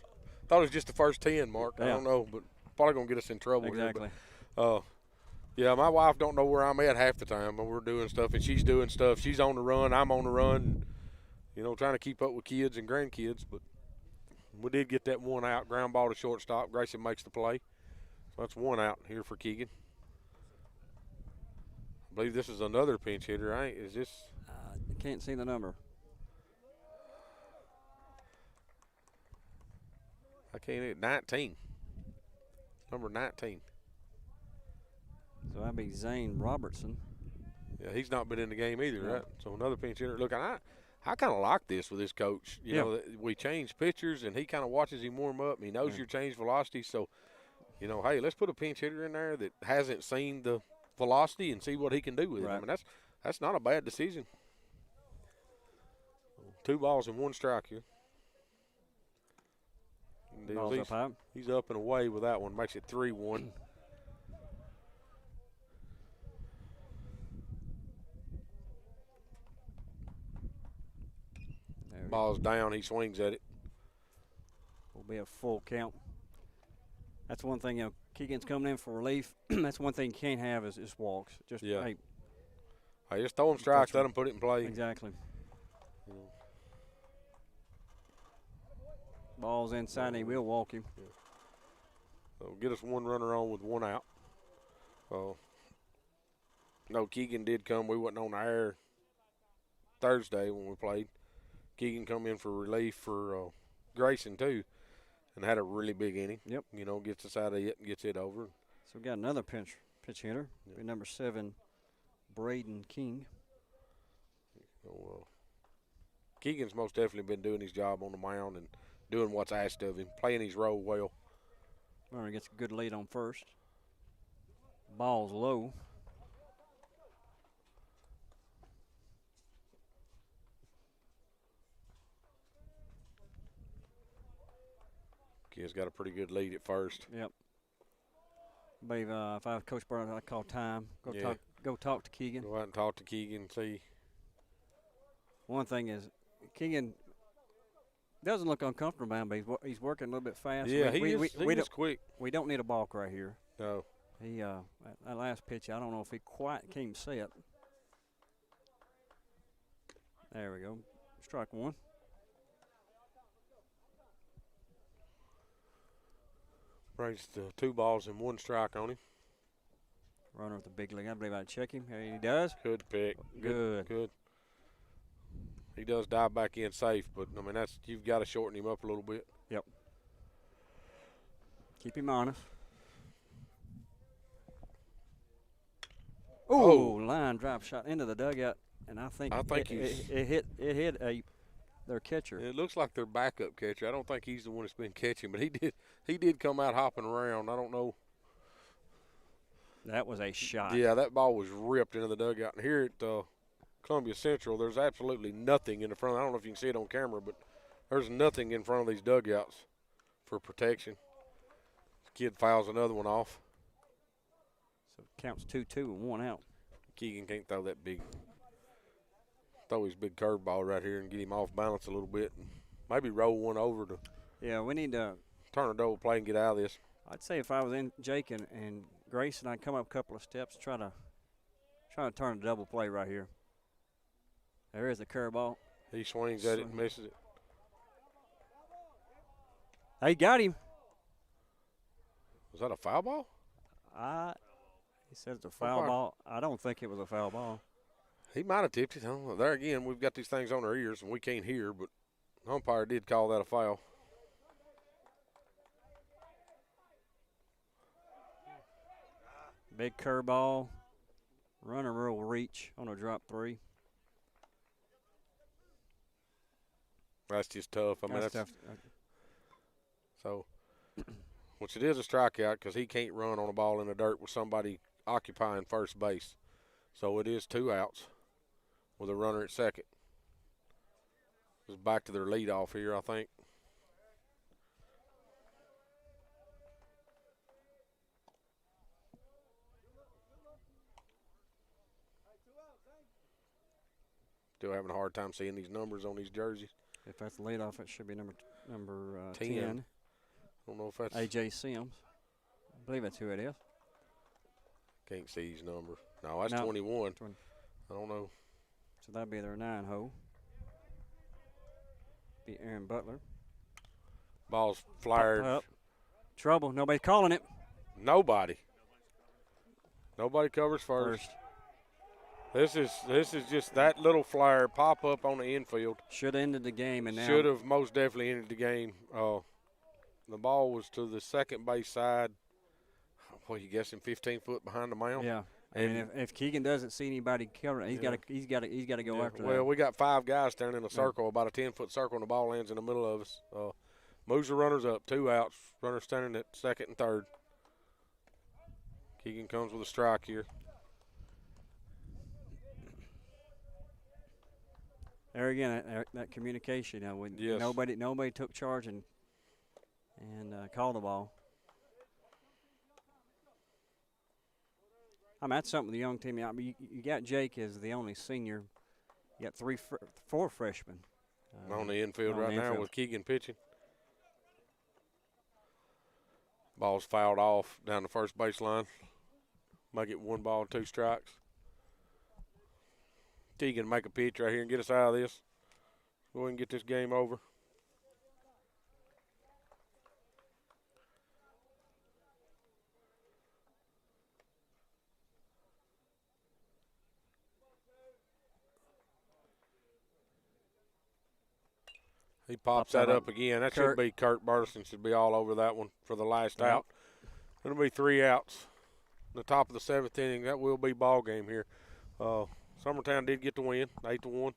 just the first 10, Mark. Yeah. I don't know, but probably gonna get us in trouble. Exactly. Here, but, yeah, my wife don't know where I'm at half the time when we're doing stuff, and she's doing stuff. She's on the run, I'm on the run, trying to keep up with kids and grandkids. But we did get that one out, ground ball to shortstop. Grayson makes the play. So that's one out here for Keegan. I believe this is another pinch hitter. Is this? Can't see the number. I can't. 19. Number 19. So that'd be Zane Robertson. Yeah, he's not been in the game either, right? So another pinch hitter. Look, I kind of like this with this coach. You know, we change pitchers, and he kind of watches him warm up, and he knows your change velocity. So, hey, let's put a pinch hitter in there that hasn't seen the velocity and see what he can do with it. I mean, that's not a bad decision. 2 balls and 1 strike here. He's up and away with that one. Makes it 3-1. Ball's down. He swings at it. Will be a full count. That's one thing. Keegan's coming in for relief. That's one thing you can't have is walks. Just hey, just throw him strikes. Let him put it in play. Exactly. Ball's inside, he will walk him. So get us 1 runner on with 1 out. No, Keegan did come. We wasn't on the air Thursday when we played. Keegan come in for relief for Grayson, too, and had a really big inning. Yep. Gets us out of it and gets it over. So we got another pitch hitter. Yep. Number 7, Braden King. Keegan's most definitely been doing his job on the mound and doing what's asked of him, playing his role well. Runner gets a good lead on first. Ball's low. Kid's got a pretty good lead at first. Yep. I believe if I was Coach Burns, I'd call time. Go talk to Keegan. Go out and talk to Keegan and see. One thing is, Keegan doesn't look uncomfortable, man, but he's working a little bit fast. Yeah, he is quick. We don't need a balk right here. No. He that last pitch, I don't know if he quite came set. There we go. Strike 1. Brings the 2 balls and 1 strike on him. Runner at the big league. I believe I'd check him. He does. Good pick. Good. He does dive back in safe, but I mean you've got to shorten him up a little bit. Yep. Keep him honest. Ooh, line drive shot into the dugout, and I think it hit their catcher. It looks like their backup catcher. I don't think he's the one that's been catching, but he did come out hopping around. I don't know. That was a shot. Yeah, that ball was ripped into the dugout. And here at Columbia Central, there's absolutely nothing in the front. I don't know if you can see it on camera, but there's nothing in front of these dugouts for protection. The kid fouls another one off. So it counts 2-2 and 1 out. Keegan can't throw that big. Throw his big curveball right here and get him off balance a little bit. And maybe roll one over to. Yeah, we need to turn a double play and get out of this. I'd say if I was in Jake and Grayson, I'd come up a couple of steps, try to turn a double play right here. There is a curveball. He swings at it and misses it. He got him. Was that a foul ball? He said it's a foul ball. I don't think it was a foul ball. He might have tipped it. I don't know. There again, we've got these things on our ears and we can't hear, but Umpire did call that a foul. Big curveball. Runner will reach on a drop 3. That's just tough. I mean, That's tough. So, which it is a strikeout because he can't run on a ball in the dirt with somebody occupying first base. So it is 2 outs with a runner at second. It's back to their leadoff here, I think. Still having a hard time seeing these numbers on these jerseys. If that's the leadoff, it should be number 10. 10. I don't know if that's A.J. Sims. I believe that's who it is. Can't see his number. No, that's No, 21. I don't know. So that'd be their 9 hole. Be Aaron Butler. Ball's flared. Up. Trouble. Nobody's calling it. Nobody. Nobody covers first. This is just that little flare pop up on the infield. Should have ended the game, and now should have most definitely ended the game. The ball was to the second base side. What are you guessing? 15 foot behind the mound. Yeah. And if Keegan doesn't see anybody covering, he's got to go after that. Well, we got 5 guys standing in a circle, about a 10-foot circle, and the ball lands in the middle of us. Moves the runners up, 2 outs. Runners standing at second and third. Keegan comes with a strike here. There again, that communication. When yes. nobody took charge and called the ball. I mean, that's something the young team. I mean, you got Jake as the only senior. You got 4 freshmen on the infield right now with Keegan pitching. Ball's fouled off down the first baseline. Make it 1 ball, 2 strikes. Keegan make a pitch right here and get us out of this. Go ahead and get this game over. He pops that up again. That should be Kurt Burleson. Should be all over that one for the last out. It'll be 3 outs. The top of the 7th inning. That will be ball game here. Summertown did get the win, 8-1.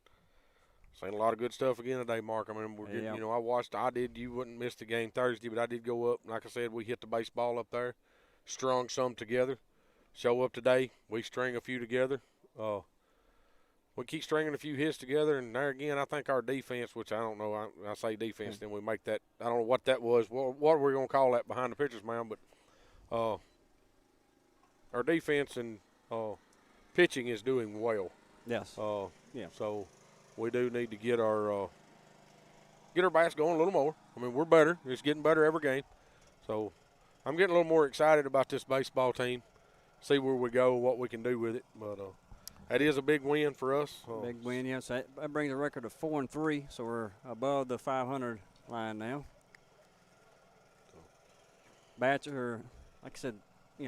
Seen a lot of good stuff again today, Mark. I mean, we're getting, I watched. I did. You wouldn't miss the game Thursday, but I did go up. Like I said, we hit the baseball up there, strung some together. Show up today, we string a few together. We keep stringing a few hits together, and there again, I think our defense, which I don't know, I say defense, then we make that. I don't know what that was. What we're going to call that behind the pitcher's mound, but our defense and pitching is doing well. Yes. Yeah. So we do need to get our bats going a little more. I mean, we're better. It's getting better every game. So I'm getting a little more excited about this baseball team. See where we go, what we can do with it. But that is a big win for us. Big win, yes. That brings a record of 4-3, so we're above the 500 line now. Bats are, like I said, we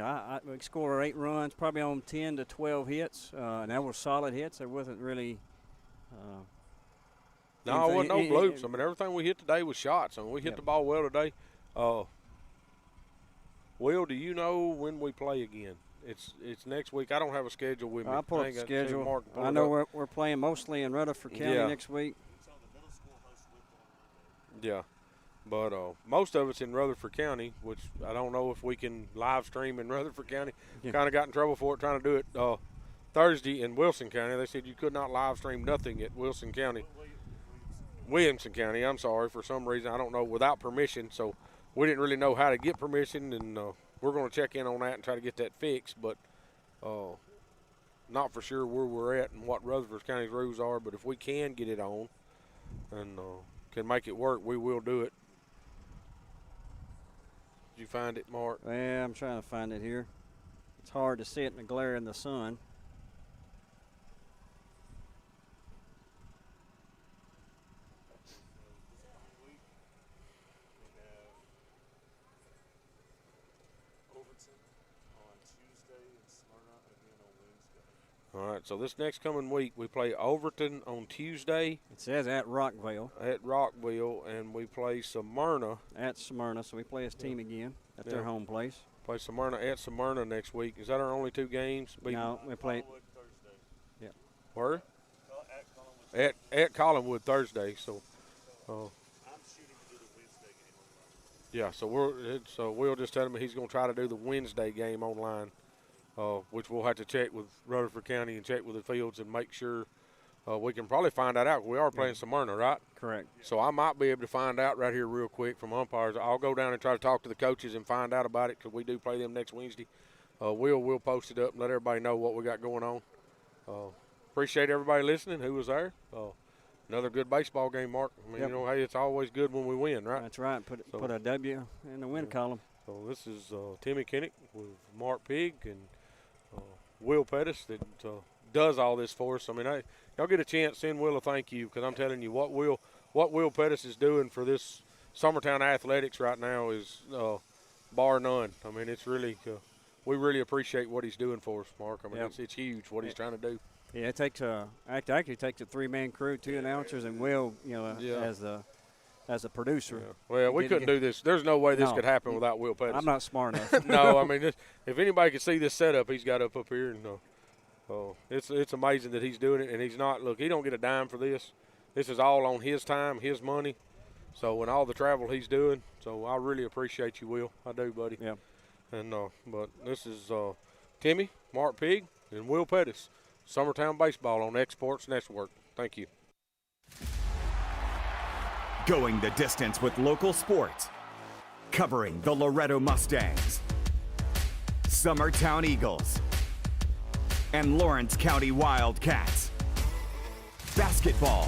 scored 8 runs, probably on 10 to 12 hits, and that were solid hits. There wasn't really. No, it wasn't no bloops. I mean, everything we hit today was shots. I mean, we hit the ball well today. Will, do you know when we play again? It's next week. I don't have a schedule with me. I'll pull up the schedule. I know we're playing mostly in Rutherford County next week. Yeah. But most of it's in Rutherford County, which I don't know if we can live stream in Rutherford County. Kind of got in trouble for it trying to do it Thursday in Wilson County. They said you could not live stream nothing at Williamson County, I'm sorry, for some reason. I don't know, without permission. So we didn't really know how to get permission, and we're going to check in on that and try to get that fixed. But not for sure where we're at and what Rutherford County's rules are. But if we can get it on and can make it work, we will do it. Did you find it, Mark? Yeah, I'm trying to find it here. It's hard to see it in the glare in the sun. All right, so this next coming week, we play Overton on Tuesday. It says at Rockville. At Rockville, and we play Smyrna. At Smyrna, so we play his team again at their home place. Play Smyrna at Smyrna next week. Is that our only 2 games? No, we play. Yeah. Where? At Collinwood Thursday. So, yeah. So we'll just tell him he's going to try to do the Wednesday game online, which we'll have to check with Rutherford County and check with the fields and make sure we can probably find that out. We are playing Smyrna, right? Correct. So I might be able to find out right here real quick from umpires. I'll go down and try to talk to the coaches and find out about it because we do play them next Wednesday. We'll post it up and let everybody know what we got going on. Appreciate everybody listening who was there. Another good baseball game, Mark. I mean, you know, hey, it's always good when we win, right? That's right. Put a W in the win column. So this is Timmy Kinnick with Mark Pigg and Will Pettis that does all this for us. I mean, y'all get a chance, send Will a thank you because I'm telling you what Will Pettis is doing for this Summertown athletics right now is bar none. I mean, it's really we really appreciate what he's doing for us, Mark. I mean, it's huge what he's trying to do. Yeah, it takes actually takes a 3-man crew, 2 announcers, and Will, as a producer. Yeah. Well, we couldn't do this. There's no way this could happen without Will Pettis. I'm not smart enough. No, I mean, if anybody could see this setup he's got up here, and it's amazing that he's doing it, and he's not. Look, he don't get a dime for this. This is all on his time, his money. So, and all the travel he's doing. So, I really appreciate you, Will. I do, buddy. Yeah. And but this is Timmy, Mark Pigg, and Will Pettis. Summertown Baseball on Exports Network. Thank you. Going the distance with local sports. Covering the Loretto Mustangs, Summertown Eagles, and Lawrence County Wildcats. Basketball,